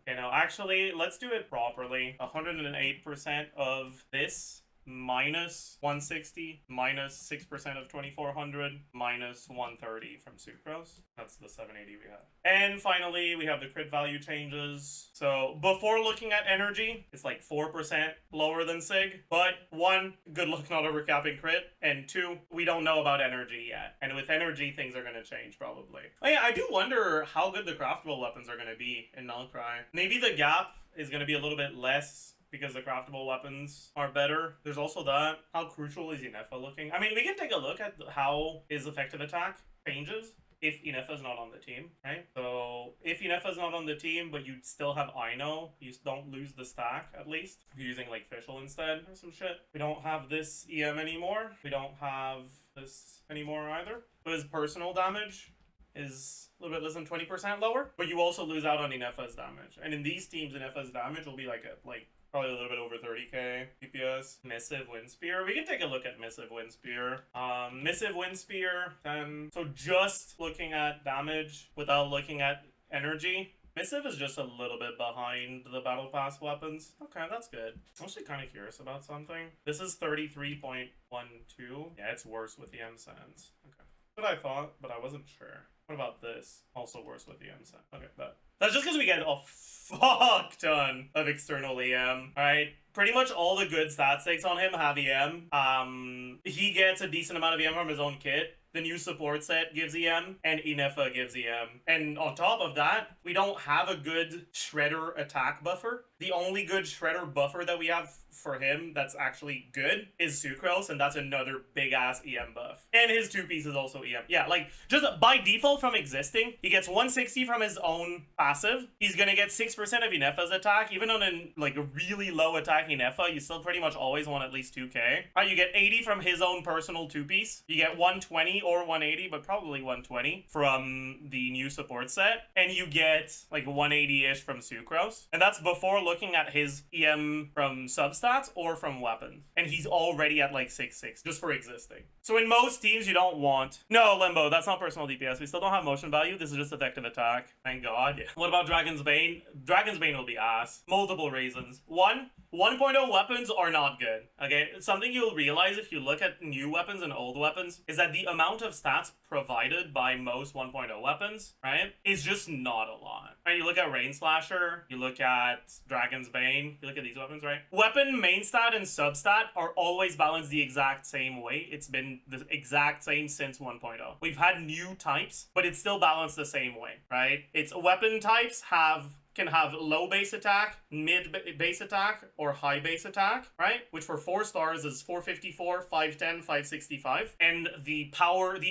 You know, actually, let's do it properly. 108% of this minus 160 minus 6% of 2400 minus 130 from Sucrose. That's the 780 we have. And finally, we have the crit value changes. So before looking at energy, it's like 4% lower than Sig. But 1, good luck not overcapping crit. And 2, we don't know about energy yet. And with energy, things are going to change probably. Oh yeah, I do wonder how good the craftable weapons are going to be in Krai. Maybe the gap is going to be a little bit less because the craftable weapons are better. There's also that. How crucial is Inefa looking? I mean, we can take a look at how his effective attack changes if Inefa's not on the team, right? So if Inefa's not on the team, but you still have Aino, you don't lose the stack, at least. If you're using, like, Fischl instead or some shit. We don't have this EM anymore. We don't have this anymore either. So his personal damage is a little bit less than 20% lower, but you also lose out on Inefa's damage. And in these teams, Inefa's damage will be like probably a little bit over 30k PPS. Missive Wind Spear. We can take a look at Missive Wind Spear. Missive Wind Spear. So just looking at damage without looking at energy, Missive is just a little bit behind the Battle Pass weapons. Okay, that's good. I'm actually kind of curious about something. This is 33.12. Yeah, it's worse with the M-Sands. Okay. That's what I thought, but I wasn't sure. What about this? Also worse with the M-Sands. Okay, but that's just because we get a fuck ton of external EM, right? Pretty much all the good stat stakes on him have EM. He gets a decent amount of EM from his own kit. The new support set gives EM, and Inefa gives EM. And on top of that, we don't have a good Shredder attack buffer. The only good Shredder buffer that we have for him that's actually good is Sucrose, and that's another big-ass EM buff. And his 2-piece is also EM. Yeah, like, just by default from existing, he gets 160 from his own passive. He's gonna get 6% of Inefa's attack. Even on a really low attack Inefa, you still pretty much always want at least 2k. Right, you get 80 from his own personal 2-piece. You get 120 or 180, but probably 120 from the new support set. And you get, like, 180-ish from Sucrose. And that's before looking at his EM from substats or from weapons. And he's already at, like, 6-6, just for existing. So in most teams, you don't want... No, Limbo, that's not personal DPS. We still don't have motion value. This is just effective attack. Thank God. Yeah. What about Dragon's Bane? Dragon's Bane will be ass. Multiple reasons. 1.0 weapons are not good, okay? Something you'll realize if you look at new weapons and old weapons is that the amount of stats provided by most 1.0 weapons, right, is just not a lot. Right? You look at Rain Slasher, you look at Dragon's Bane, you look at these weapons, right? Weapon main stat and substat are always balanced the exact same way. It's been the exact same since 1.0. We've had new types, but it's still balanced the same way, right? It's weapon types can have low base attack, mid base attack, or high base attack, right? Which for 4 stars is 454, 510, 565. And the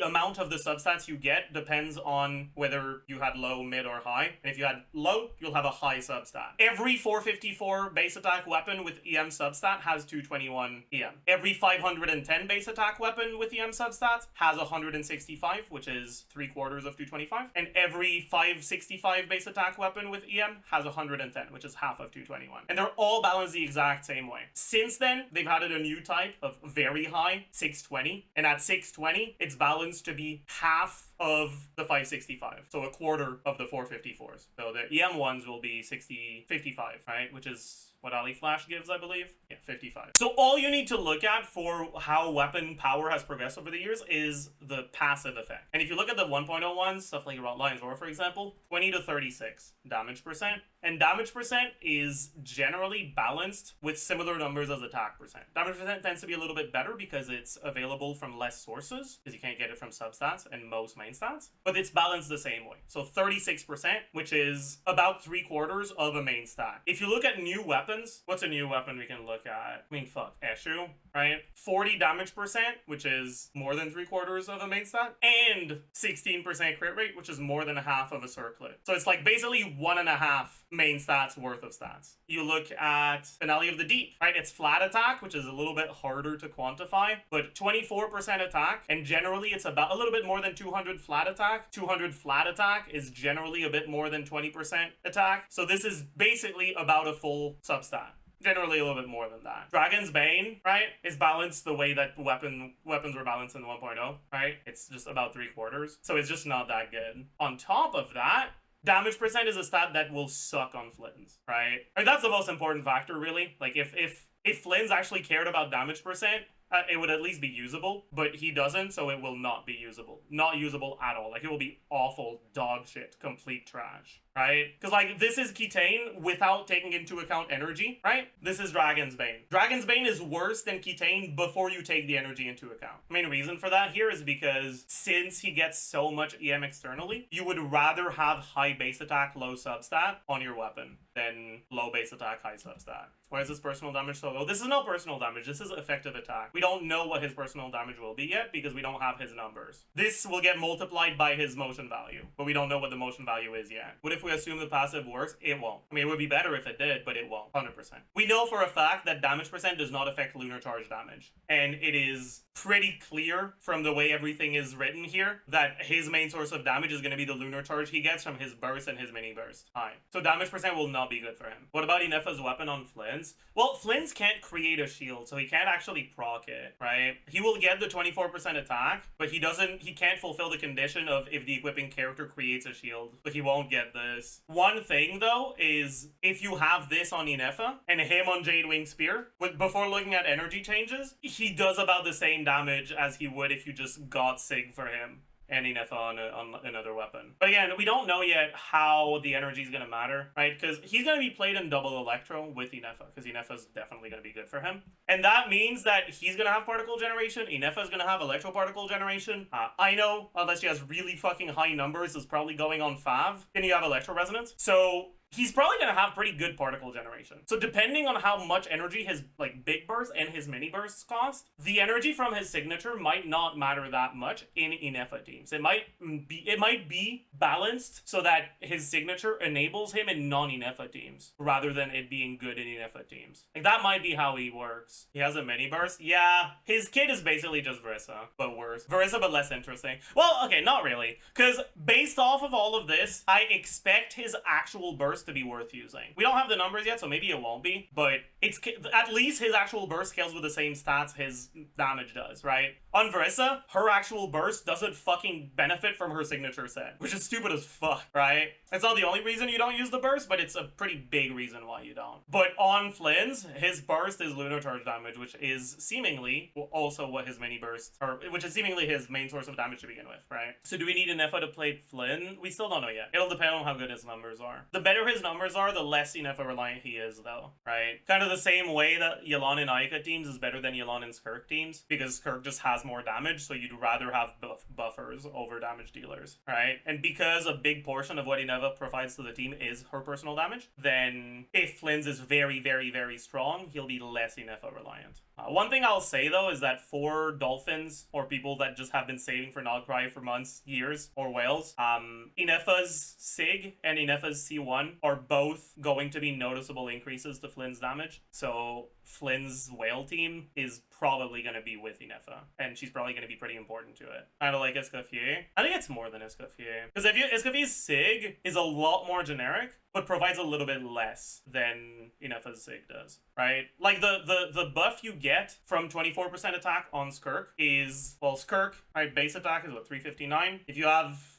amount of the substats you get depends on whether you had low, mid, or high. And if you had low, you'll have a high substat. Every 454 base attack weapon with EM substat has 221 EM. Every 510 base attack weapon with EM substats has 165, which is 3/4 of 225. And every 565 base attack weapon with EM has 110, which is half of 221. And they're all balanced the exact same way. Since then, they've added a new type of very high, 620. And at 620, it's balanced to be half of the 565. So a quarter of the 454s. So the EM ones will be 55, right? Which is what Ali Flash gives, I believe. Yeah, 55. So all you need to look at for how weapon power has progressed over the years is the passive effect. And if you look at the 1.0 ones, stuff like Lion's Roar, for example, 20 to 36 damage percent. And damage percent is generally balanced with similar numbers as attack percent. Damage percent tends to be a little bit better because it's available from less sources, because you can't get it from substats and most main stats, but it's balanced the same way. So 36%, which is about 3/4 of a main stat. If you look at new weapons, what's a new weapon we can look at? I mean, fuck, Eshu, right? 40 damage percent, which is more than 3/4 of a main stat, and 16% crit rate, which is more than half of a circlet. So it's like basically 1.5 main stats worth of stats. You look at Finale of the Deep, right? It's flat attack, which is a little bit harder to quantify, but 24% attack, and generally it's about a little bit more than 200 flat attack. 200 flat attack is generally a bit more than 20% attack. So this is basically about a full substat. Generally a little bit more than that. Dragon's Bane, right, is balanced the way that weapons were balanced in 1.0, right? It's just about 3/4. So it's just not that good. On top of that, damage percent is a stat that will suck on Flins, right? Like, that's the most important factor, really. Like, if Flins actually cared about damage percent, it would at least be usable, but he doesn't, so it will not be usable. Not usable at all. Like, it will be awful, dog shit, complete trash, right? Because, like, this is Kitane without taking into account energy, right? This is Dragon's Bane. Dragon's Bane is worse than Kitane before you take the energy into account. The main reason for that here is because since he gets so much EM externally, you would rather have high base attack, low substat on your weapon than low base attack, high substat. Why is his personal damage so low? This is not personal damage, this is effective attack. We don't know what his personal damage will be yet because we don't have his numbers. This will get multiplied by his motion value, but we don't know what the motion value is yet. What if we assume the passive works? It won't. I mean, it would be better if it did, but it won't. 100%. We know for a fact that damage percent does not affect lunar charge damage, and it is pretty clear from the way everything is written here that his main source of damage is going to be the lunar charge he gets from his burst and his mini burst. High. So damage percent will not be good for him. What about Inefa's weapon on Flins? Well, Flins can't create a shield, so he can't actually proc it, right? He will get the 24% attack, but he can't fulfill the condition of if the equipping character creates a shield. But he won't get this. One thing, though, is if you have this on Inefa and him on Jadewing Spear, before looking at energy changes, he does about the same damage as he would if you just got Sig for him and Inefa on another weapon. But again, we don't know yet how the energy is going to matter, right? Because he's going to be played in double Electro with Inefa, because Inefa is definitely going to be good for him. And that means that he's going to have particle generation, Inefa is going to have electro particle generation. Aino, unless she has really fucking high numbers, is probably going on Fav. Then you have electro resonance. So he's probably going to have pretty good particle generation. So depending on how much energy his like big bursts and his mini bursts cost, the energy from his signature might not matter that much in Inefa teams. It might be balanced so that his signature enables him in non-Inefa teams rather than it being good in Inefa teams. Like, that might be how he works. He has a mini burst. Yeah, his kit is basically just Verissa, but worse. Verissa, but less interesting. Well, okay, not really. Because based off of all of this, I expect his actual burst to be worth using. We don't have the numbers yet, so maybe it won't be, but it's at least his actual burst scales with the same stats his damage does, right? On Verissa, her actual burst doesn't fucking benefit from her signature set, which is stupid as fuck, right? It's not the only reason you don't use the burst, but it's a pretty big reason why you don't. But on Flins, his burst is lunar charge damage, which is seemingly also what his mini burst, or which is seemingly his main source of damage to begin with, right? So do we need Inefa to play Flynn? We still don't know yet. It'll depend on how good his numbers are. The better his numbers are, the less Inefa reliant he is, though, right? Kind of the same way that Yelan and Aika teams is better than Yelan and Skirk teams, because Skirk just has more damage, so you'd rather have buffers over damage dealers, right? And because a big portion of what Inefa provides to the team is her personal damage, then if Flins is very, very, very strong, he'll be less Inefa reliant. One thing I'll say, though, is that for dolphins or people that just have been saving for Krai for months, years, or whales, Inefa's Sig and Inefa's C1 are both going to be noticeable increases to Flynn's damage. So Flynn's whale team is probably going to be with Inefa, and she's probably going to be pretty important to it. Kind of like Escoffier. I think it's more than Escoffier. Because Escoffier's Sig is a lot more generic, but provides a little bit less than Inefa's Sig does, right? Like the buff you get from 24% attack on Skirk is, well, Skirk, right, base attack is what, 359?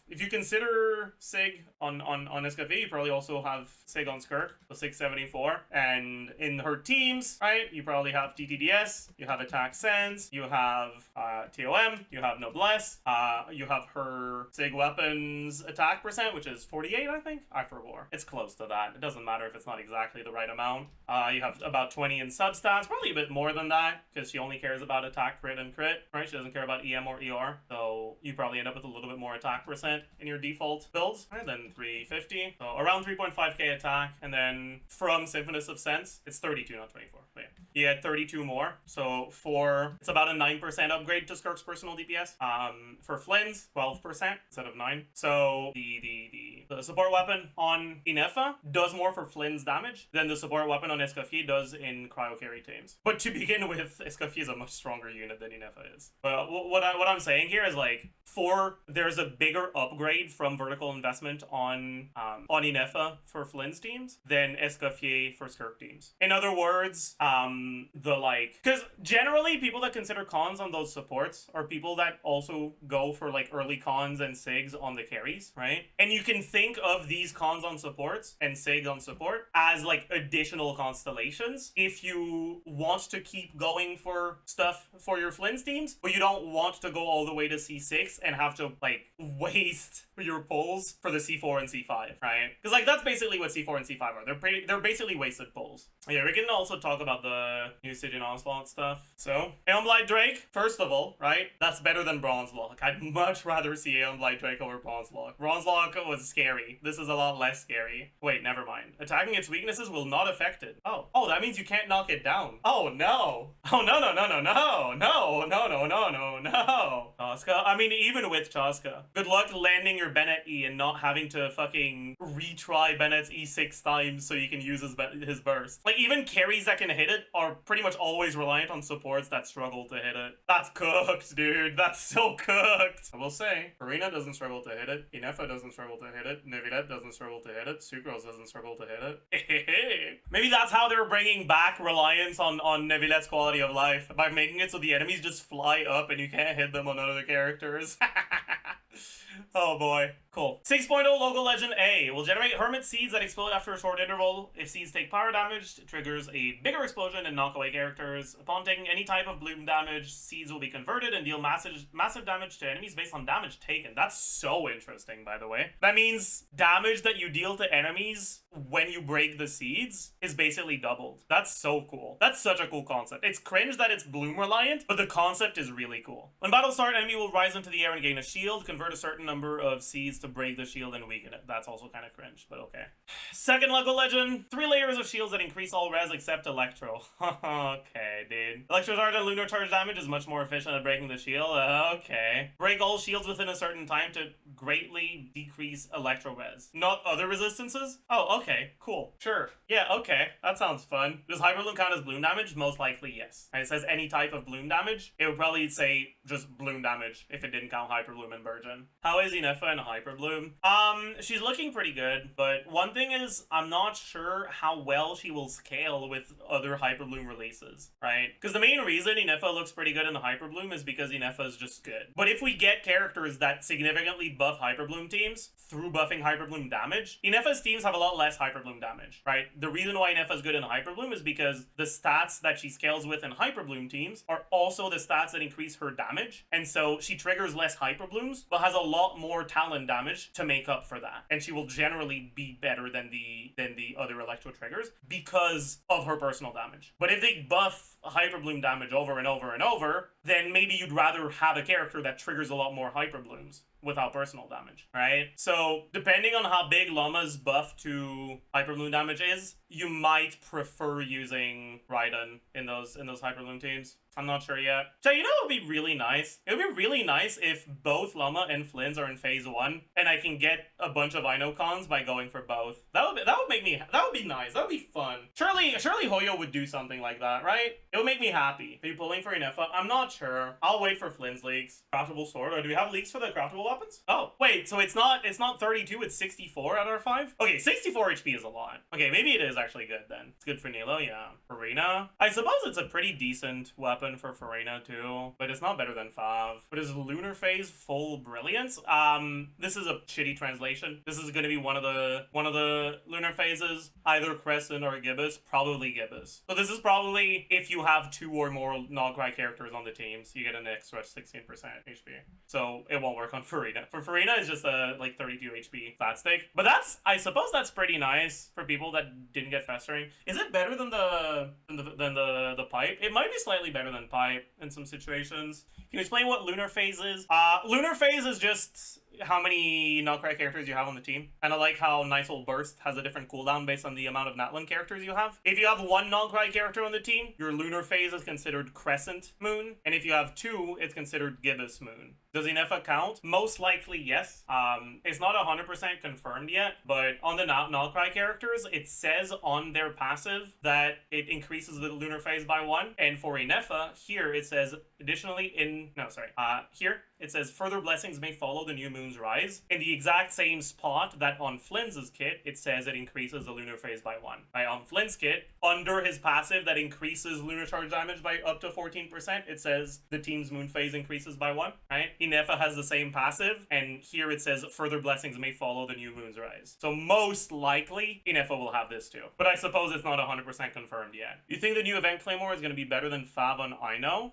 If you consider Sig on Escoffier, you probably also have Sig on Skirk, so 674. And in her teams, right, you probably have TTDS, you have Attack Sense, you have TOM, you have Noblesse, you have her Sig weapons attack percent, which is 48, I think? I forgot. It's close to that. It doesn't matter if it's not exactly the right amount. You have about 20 in substats, probably a bit more than that, because she only cares about attack, crit, and crit, right? She doesn't care about EM or ER, so you probably end up with a little bit more attack percent in your default builds, right? Then 350, so around 3.5k attack, and then from Symphonist of Sense, it's 32, not 24, but yeah. You get 32 more, so it's about a 9% upgrade to Skirk's personal DPS. For Flynn's, 12% instead of 9. So the support weapon on Inefa does more for Flynn's damage than the support weapon on Escoffier does in cryo carry teams. But to begin with, Escoffier is a much stronger unit than Inefa is. But what I'm saying here is, like, there's a bigger upgrade from vertical investment on Inefa for Flynn's teams than Escoffier for Skirk teams. In other words, because generally people that consider cons on those supports are people that also go for like early cons and SIGs on the carries, right? And you can think of these cons on supports and SIGs on support as like additional constellations if you want to keep going for stuff for your Flynn's teams, but you don't want to go all the way to C6 and have to like waste your pulls for the C4 and C5, right? Because like that's basically what C4 and C5 are. They're basically wasted pulls. Yeah, we can also talk about the usage and onslaught stuff. So Aeonblight Drake, first of all, right? That's better than Bronzelock. I'd much rather see Aeonblight Drake over Bronzelock. Bronzelock was scary. This is a lot less scary. Wait, never mind. Attacking its weaknesses will not affect it. Oh, that means you can't knock it down. Oh no. Oh no. Chaska. I mean, even with Chaska, good luck landing your Bennett E and not having to fucking retry Bennett's E 6 times so you can use his burst. Like, even carries that can hit it are pretty much always reliant on supports that struggle to hit it. That's cooked, dude. That's so cooked. I will say, Karina doesn't struggle to hit it. Inefa doesn't struggle to hit it. Nevilet doesn't struggle to hit it. Sucrose doesn't struggle to hit it. Maybe that's how they're bringing back reliance on Nevilet's quality of life, by making it so the enemies just fly up and you can't hit them on other characters. Oh boy. Cool. 6.0 logo legend A will generate hermit seeds that explode after a short interval. If seeds take power damage, it triggers a bigger explosion and knock away characters. Upon taking any type of bloom damage, seeds will be converted and deal massive damage to enemies based on damage taken. That's so interesting, by the way. That means damage that you deal to enemies when you break the seeds is basically doubled. That's so cool. That's such a cool concept. It's cringe that it's bloom reliant, but the concept is really cool. When battle start, enemy will rise into the air and gain a shield, convert a certain number of seeds to break the shield and weaken it. That's also kind of cringe, but okay. Second Lego legend, 3 layers of shields that increase all res except Electro. Okay, dude. Electro's art and lunar charge damage is much more efficient at breaking the shield. Okay. Break all shields within a certain time to greatly decrease Electro res. Not other resistances? Oh, okay. Cool. Sure. Yeah, okay. That sounds fun. Does Hyperbloom count as bloom damage? Most likely, yes. And it says any type of bloom damage. It would probably say just bloom damage if it didn't count Hyperbloom and Burgeon. How is Inefa in Hyperbloom? She's looking pretty good, but one thing is, I'm not sure how well she will scale with other Hyperbloom releases, right? Because the main reason Inefa looks pretty good in the Hyperbloom is because Inefa is just good. But if we get characters that significantly buff Hyperbloom teams through buffing Hyperbloom damage, Inefa's teams have a lot less Hyperbloom damage, right? The reason why Inefa is good in Hyperbloom is because the stats that she scales with in Hyperbloom teams are also the stats that increase her damage, and so she triggers less Hyperblooms, but has a lot more Talon damage to make up for that, and she will generally be better than the other Electro triggers because of her personal damage. But if they buff Hyperbloom damage over and over and over, then maybe you'd rather have a character that triggers a lot more Hyperblooms, without personal damage, right? So depending on how big Lauma's buff to Hyperbloom damage is, you might prefer using Raiden in those Hyperbloom teams. I'm not sure yet. So you know it would be really nice? It would be really nice if both Lauma and Flins are in phase 1 and I can get a bunch of Aino cons by going for both. That would be nice. That would be fun. Surely Hoyo would do something like that, right? It would make me happy. Are you pulling for Inefa? I'm not sure. I'll wait for Flins leaks. Craftable sword. Or do we have leaks for the craftable weapons? Oh, wait, so it's not 32, it's 64 at R5? Okay, 64 HP is a lot. Okay, maybe it is actually good then. It's good for Nilo, yeah. Farina. I suppose it's a pretty decent weapon for Farina too, but it's not better than Fav. But is Lunar Phase full brilliance? This is a shitty translation. This is gonna be one of the lunar phases, either Crescent or Gibbous, probably Gibbous. So this is probably if you have 2 or more Krai characters on the team, so you get an extra 16% HP. So it won't work on Farina. For Farina, it's just a like 32 HP fat stick. But I suppose that's pretty nice for people that didn't get festering. Is it better than the pipe? It might be slightly better than pipe in some situations. Can you explain what lunar phase is? Lunar phase is just how many Krai characters you have on the team. And I like how Nice Old Burst has a different cooldown based on the amount of Natlan characters you have. If you have 1 Krai character on the team, your lunar phase is considered Crescent Moon. And if you have 2, it's considered Gibbous Moon. Does Inefa count? Most likely, yes. It's not 100% confirmed yet, but on the Krai characters, it says on their passive that it increases the lunar phase by 1. And for Inefa, here it says, additionally here it says further blessings may follow the new moon's rise. In the exact same spot that on Flins's kit, it says it increases the lunar phase by 1. Right, on Flins's kit, under his passive that increases lunar charge damage by up to 14%, it says the team's moon phase increases by 1, right? Inefa has the same passive, and here it says further blessings may follow the new moon's rise. So most likely, Inefa will have this too. But I suppose it's not 100% confirmed yet. You think the new event Claymore is going to be better than Fab on Aino?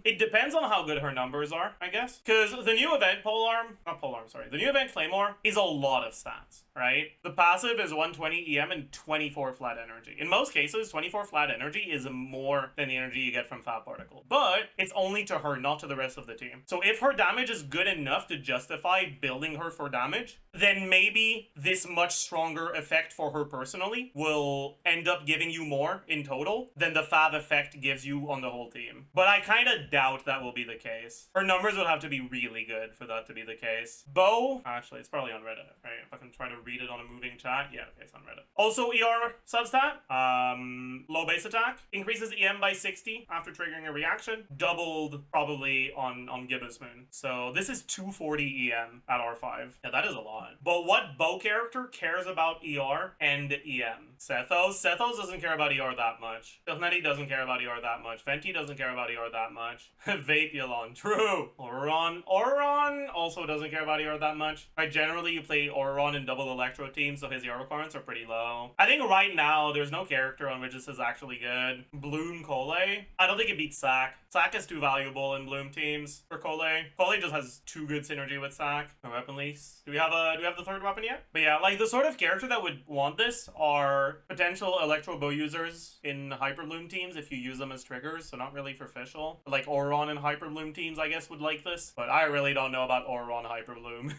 It depends on how good her numbers are, I guess. Because the new event the new event Claymore is a lot of stats, right? The passive is 120 EM and 24 flat energy. In most cases, 24 flat energy is more than the energy you get from Fab Particle. But it's only to her, not to the rest of the team. So if her damage is good enough to justify building her for damage, then maybe this much stronger effect for her personally will end up giving you more in total than the Fab effect gives you on the whole team. But I kind of doubt that will be the case. Her numbers would have to be really good for that to be the case. Bo, actually, it's probably on Reddit, right? If I can try to read it on a moving chat. Yeah, okay, it's on Reddit. Also, ER substat, low base attack, increases EM by 60 after triggering a reaction, doubled probably on Gibbous Moon. So this is 240 EM at R5. Yeah, that is a lot. But what Bo character cares about ER and EM? Sethos doesn't care about ER that much. Ilneti doesn't care about ER that much. Venti doesn't care about ER that much. Vapiolon, true. Auron also doesn't care about ER that much. Right, generally you play Auron in double electro teams, so his ER requirements are pretty low. I think right now there's no character on which this is actually good. Bloom Cole, I don't think it beats Sack. Sack is too valuable in Bloom teams for Cole. Cole just has too good synergy with Sack. No weapon leaks. Do we have the third weapon yet? But yeah, like the sort of character that would want this are potential Electro Bow users in Hyper Bloom teams if you use them as triggers, so not really for Fischl. Like Auron in Hyper Bloom teams, I guess, would like this. But I really don't know about Auron Hyper Bloom.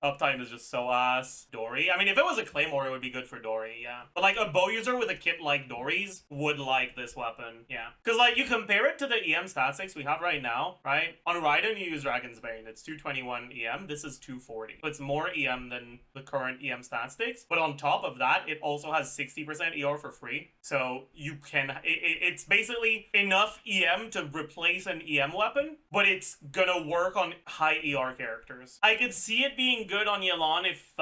Uptime is just so ass. Dory. I mean, if it was a Claymore, it would be good for Dory, yeah. But like a bow user with a kit like Dory's would like this weapon, yeah. Because like you compare it to the EM statistics we have right now, right? On Raiden, you use Dragon's Bane. It's 221 EM. This is 240. So it's more EM than the current EM statistics. But on top of that, it also has 60% ER for free. So you can, it's basically enough EM to replace an EM weapon, but it's gonna work on high ER characters. I could see it being good on Yelan if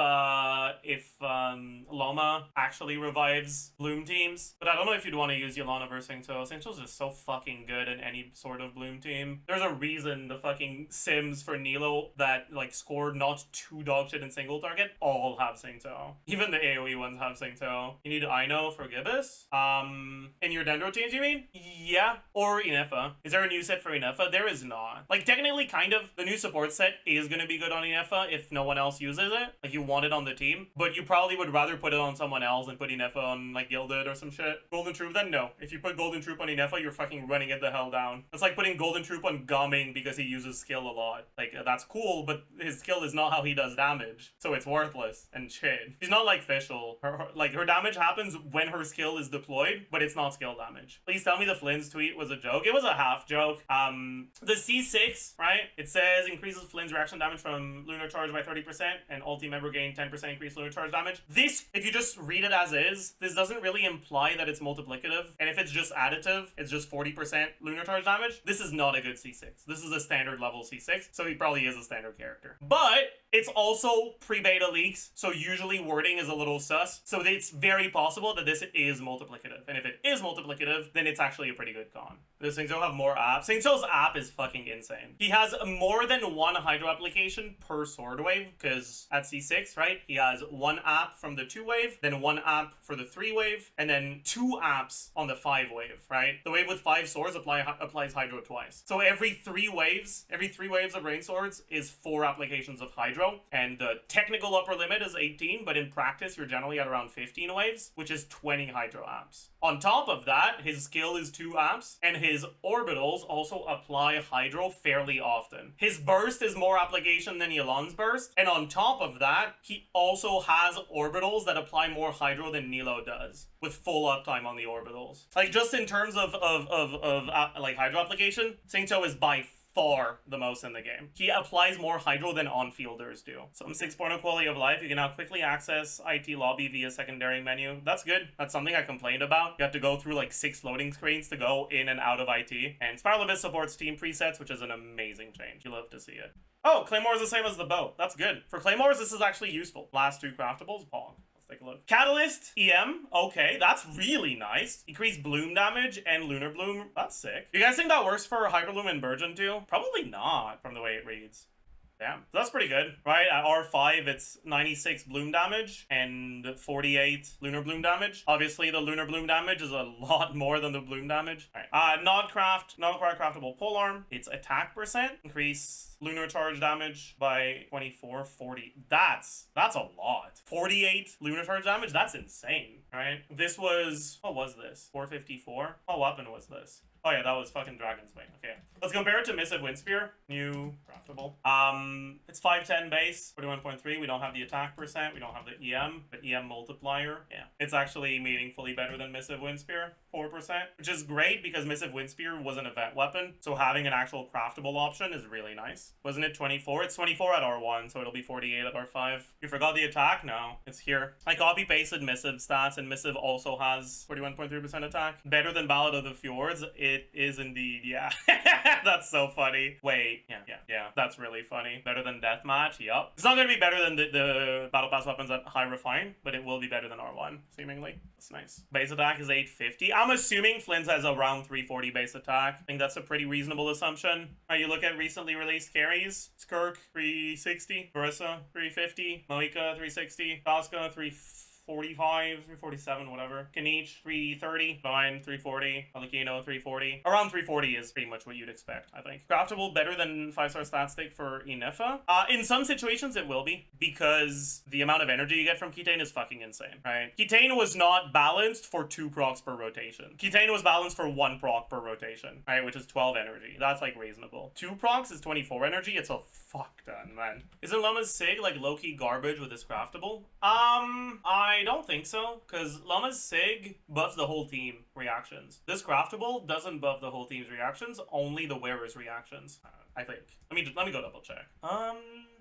Lauma actually revives Bloom teams, but I don't know if you'd want to use Yelana versus Singto. Singto's just so fucking good in any sort of Bloom team. There's a reason the fucking Sims for Nilo that like scored not 2 dog shit in single target all have Singto. Even the AoE ones have Singto. You need Aino for Gibbous. In your Dendro teams, you mean? Yeah. Or Inefa. Is there a new set for Inefa? There is not. Like technically kind of the new support set is going to be good on Inefa if no one else uses it. Like you want it on the team, but you probably would rather put it on someone else than put Inefa on like Gilded or some shit. Golden Troop, then no. If you put Golden Troop on Inefa, you're fucking running it the hell down. It's like putting Golden Troop on Gumming because he uses skill a lot. Like that's cool, but his skill is not how he does damage, so it's worthless and shit. She's not like Fischl. Her damage happens when her skill is deployed, but it's not skill damage. Please tell me the Flins tweet was a joke. It was a half joke. The C6, right? It says increases Flins reaction damage from lunar charge by 30% and ulti member gain 10% increased lunar charge damage. This, if you just read it as is, this doesn't really imply that it's multiplicative. And if it's just additive, it's just 40% lunar charge damage. This is not a good C6. This is a standard level C6, so he probably is a standard character. But it's also pre-beta leaks, so usually wording is a little sus. So it's very possible that this is multiplicative. And if it is multiplicative, then it's actually a pretty good con. Does Saint have more apps? Saint app is fucking insane. He has more than one Hydro application per sword wave, because at C6, right, he has one app from the 2 wave, then one app for the 3 wave, and then 2 apps on the 5 wave, right? The wave with 5 swords applies Hydro twice. So every 3 waves of rain swords is 4 applications of Hydro, and the technical upper limit is 18, but in practice you're generally at around 15 waves, which is 20 Hydro apps. On top of that, his skill is 2 apps, and his orbitals also apply Hydro fairly often. His burst is more application than Yelan's burst, and on top of that, he also has orbitals that apply more Hydro than Nilo does, with full uptime on the orbitals. Like, just in terms of like Hydro application, Sainto is by far the most in the game. He applies more Hydro than on-fielders do. Some 6.0 quality of life, you can now quickly access IT lobby via secondary menu. That's good. That's something I complained about. You have to go through like 6 loading screens to go in and out of IT. And Spiral Abyss supports team presets, which is an amazing change. You love to see it. Oh, Claymore is the same as the bow. That's good. For Claymores, this is actually useful. Last 2 craftables, Pog. Take a look. Catalyst, EM, okay, that's really nice. Increased bloom damage and lunar bloom, that's sick. You guys think that works for Hyperloom and Burgeon too? Probably not, from the way it reads. Damn, so that's pretty good, right? At R5, it's 96 bloom damage and 48 lunar bloom damage. Obviously, the lunar bloom damage is a lot more than the bloom damage. All right, non-required craftable polearm. It's attack percent, increase lunar charge damage by 24, 40. That's a lot. 48 lunar charge damage, that's insane, right? This was, what was this? 454? What weapon was this? Oh yeah, that was fucking Dragon's Wing. Okay. Let's compare it to Missive Windspear. New craftable. It's 510 base, 41.3. We don't have the attack percent. We don't have the EM, but EM multiplier. Yeah. It's actually meaningfully better than Missive Windspear, 4%, which is great because Missive Windspear was an event weapon. So having an actual craftable option is really nice. Wasn't it 24? It's 24 at R1, so it'll be 48 at R5. You forgot the attack? No, it's here. I copy pasted Missive stats, and Missive also has 41.3% attack. Better than Ballad of the Fjords. It is indeed, yeah. That's so funny. Wait, yeah, that's really funny. Better than Deathmatch, yup. It's not gonna be better than the Battle Pass weapons at High Refine, but it will be better than R1, seemingly. That's nice. Base attack is 850. I'm assuming Flins has around 340 base attack. I think that's a pretty reasonable assumption. Alright, you look at recently released carries. Skirk, 360. Barissa, 350. Moika, 360. Tosca, 345, 347, whatever. Kanich, 330. Vine, 340. Alikino, 340. Around 340 is pretty much what you'd expect, I think. Craftable better than 5-star stat stick for Inefa. In some situations it will be, because the amount of energy you get from Kitane is fucking insane, right? Kitane was not balanced for 2 procs per rotation. Kitane was balanced for 1 proc per rotation, right? Which is 12 energy. That's like reasonable. 2 procs is 24 energy. It's a fuck ton, man. Isn't Lauma's Sig like low-key garbage with this craftable? I don't think so, because Lauma's Sig buffs the whole team reactions. This craftable doesn't buff the whole team's reactions, only the wearer's reactions, I think. Let me go double check.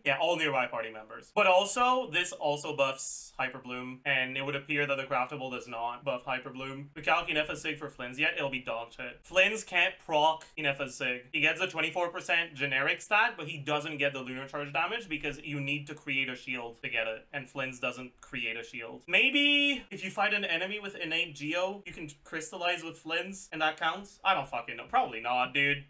Yeah, all nearby party members. But also, this also buffs Hyperbloom, and it would appear that the craftable does not buff Hyperbloom. We calc Inefa Sig for Flins yet, it'll be dog shit. Flins can't proc Inefa Sig. He gets a 24% generic stat, but he doesn't get the lunar charge damage because you need to create a shield to get it, and Flins doesn't create a shield. Maybe if you fight an enemy with innate Geo, you can crystallize with Flins, and that counts? I don't fucking know. Probably not, dude.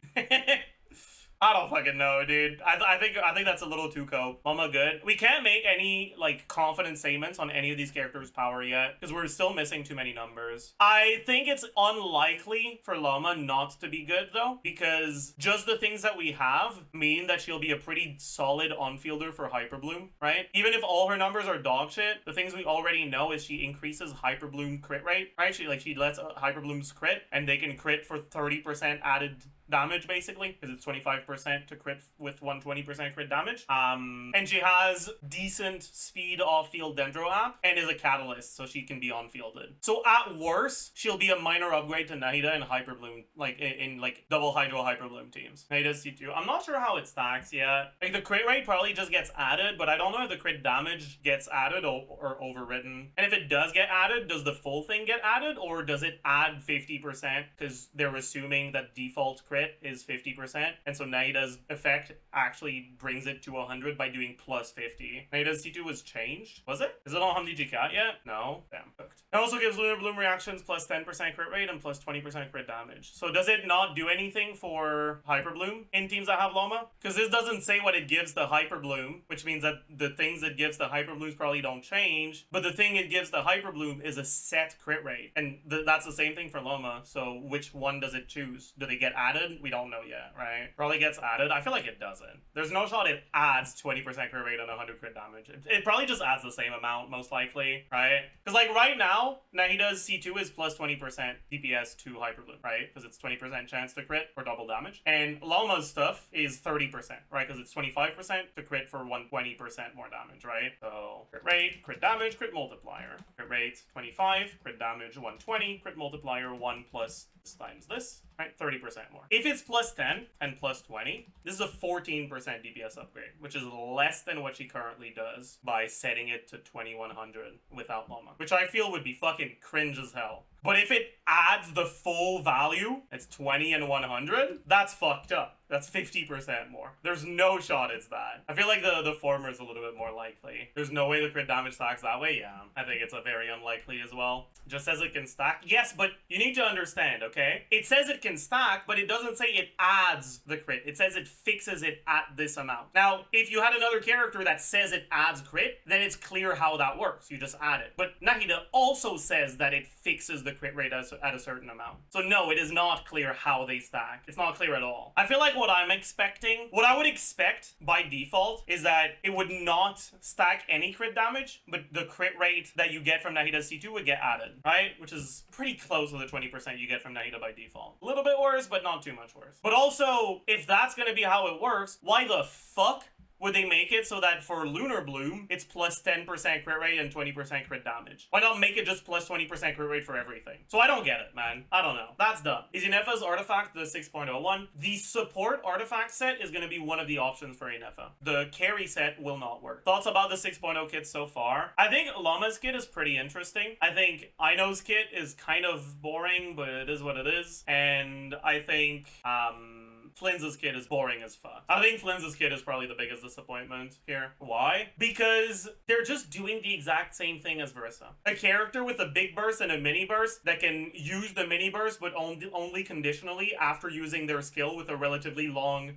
I don't fucking know, dude. I think that's a little too cope. Lauma good. We can't make any like confident statements on any of these characters' power yet because we're still missing too many numbers. I think it's unlikely for Lauma not to be good though, because just the things that we have mean that she'll be a pretty solid on-fielder for Hyperbloom, right? Even if all her numbers are dog shit, the things we already know is she increases Hyperbloom crit rate, right? She lets Hyperblooms crit, and they can crit for 30% added damage basically, because it's 25% to crit with 120% crit damage. And she has decent speed off-field Dendro app and is a catalyst, so she can be on-fielded. So at worst, she'll be a minor upgrade to Nahida and Hyperbloom, like in like double Hydro Hyperbloom teams. Nahida's C2. I'm not sure how it stacks yet. Like the crit rate probably just gets added, but I don't know if the crit damage gets added or overwritten. And if it does get added, does the full thing get added, or does it add 50% because they're assuming that default crit is 50%, and so Nahida's effect actually brings it to 100 by doing plus 50. Nahida's C2 was changed? Was it? Is it on Hamdi Cat yet? No. Damn, cooked. It also gives Lunar Bloom reactions plus 10% crit rate and plus 20% crit damage. So does it not do anything for Hyper Bloom in teams that have Lauma? Because this doesn't say what it gives the Hyper Bloom, which means that the things it gives the Hyper Blooms probably don't change, but the thing it gives the Hyper Bloom is a set crit rate, and that's the same thing for Lauma. So which one does it choose? Do they get added? We don't know yet, right? Probably gets added. I feel like it doesn't. There's no shot it adds 20% crit rate and 100 crit damage. It probably just adds the same amount, most likely, right? Because like right now, Nahida's C2 is plus 20% DPS to Hyperbloom, right? Because it's 20% chance to crit for double damage. And Lauma's stuff is 30%, right? Because it's 25% to crit for 120% more damage, right? So crit rate, crit damage, crit multiplier. Crit rate 25, crit damage 120, crit multiplier 1 plus this times this, right? 30% more. If it's plus 10 and plus 20, this is a 14% DPS upgrade, which is less than what she currently does by setting it to 2100 without Lauma, which I feel would be fucking cringe as hell. But if it adds the full value, it's 20 and 100, that's fucked up. That's 50% more. There's no shot it's that. I feel like the former is a little bit more likely. There's no way the crit damage stacks that way, yeah. I think it's a very unlikely as well. Just says it can stack. Yes, but you need to understand, okay? It says it can stack, but it doesn't say it adds the crit. It says it fixes it at this amount. Now, if you had another character that says it adds crit, then it's clear how that works. You just add it. But Nahida also says that it fixes the crit rate at a certain amount. So no, it is not clear how they stack. It's not clear at all. I feel like what I would expect by default is that it would not stack any crit damage, but the crit rate that you get from Nahida's C2 would get added, right? Which is pretty close to the 20% you get from Nahida by default. A little bit worse, but not too much worse. But also, if that's gonna be how it works, why the fuck would they make it so that for Lunar Bloom, it's plus 10% crit rate and 20% crit damage? Why not make it just plus 20% crit rate for everything? So I don't get it, man. I don't know. That's dumb. Is Inefa's artifact the 6.01? The support artifact set is going to be one of the options for Inefa. The carry set will not work. Thoughts about the 6.0 kit so far? I think Lauma's kit is pretty interesting. I think Aino's kit is kind of boring, but it is what it is. And I think, Flins' kit is boring as fuck. I think Flins' kit is probably the biggest disappointment here. Why? Because they're just doing the exact same thing as Versa. A character with a big burst and a mini burst that can use the mini burst but only conditionally after using their skill with a relatively long,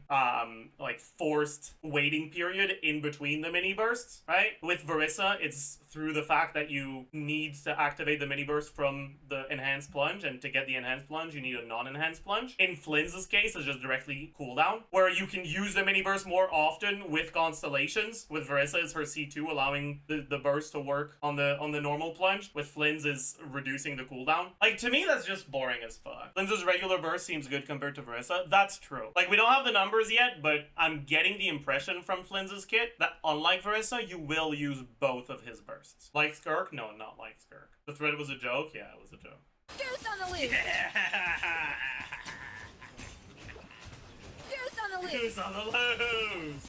like forced waiting period in between the mini bursts, right? With Verissa, it's through the fact that you need to activate the mini burst from the enhanced plunge, and to get the enhanced plunge, you need a non-enhanced plunge. In Flins' case, it's just directly cooldown, where you can use the mini burst more often with constellations. With Verissa is her C2, allowing the burst to work on the normal plunge. With Flins is reducing the cooldown. Like, to me, that's just boring as fuck. Flins' regular burst seems good compared to Verissa. That's true. Like, we don't have the numbers yet, but I'm getting the impression from Flins' kit that unlike Verissa, you will use both of his bursts. Like Skirk? No, not like Skirk. The thread was a joke? Yeah, it was a joke. Deuce on the loose! Yeah. Deuce on the loose! Deuce on the loose!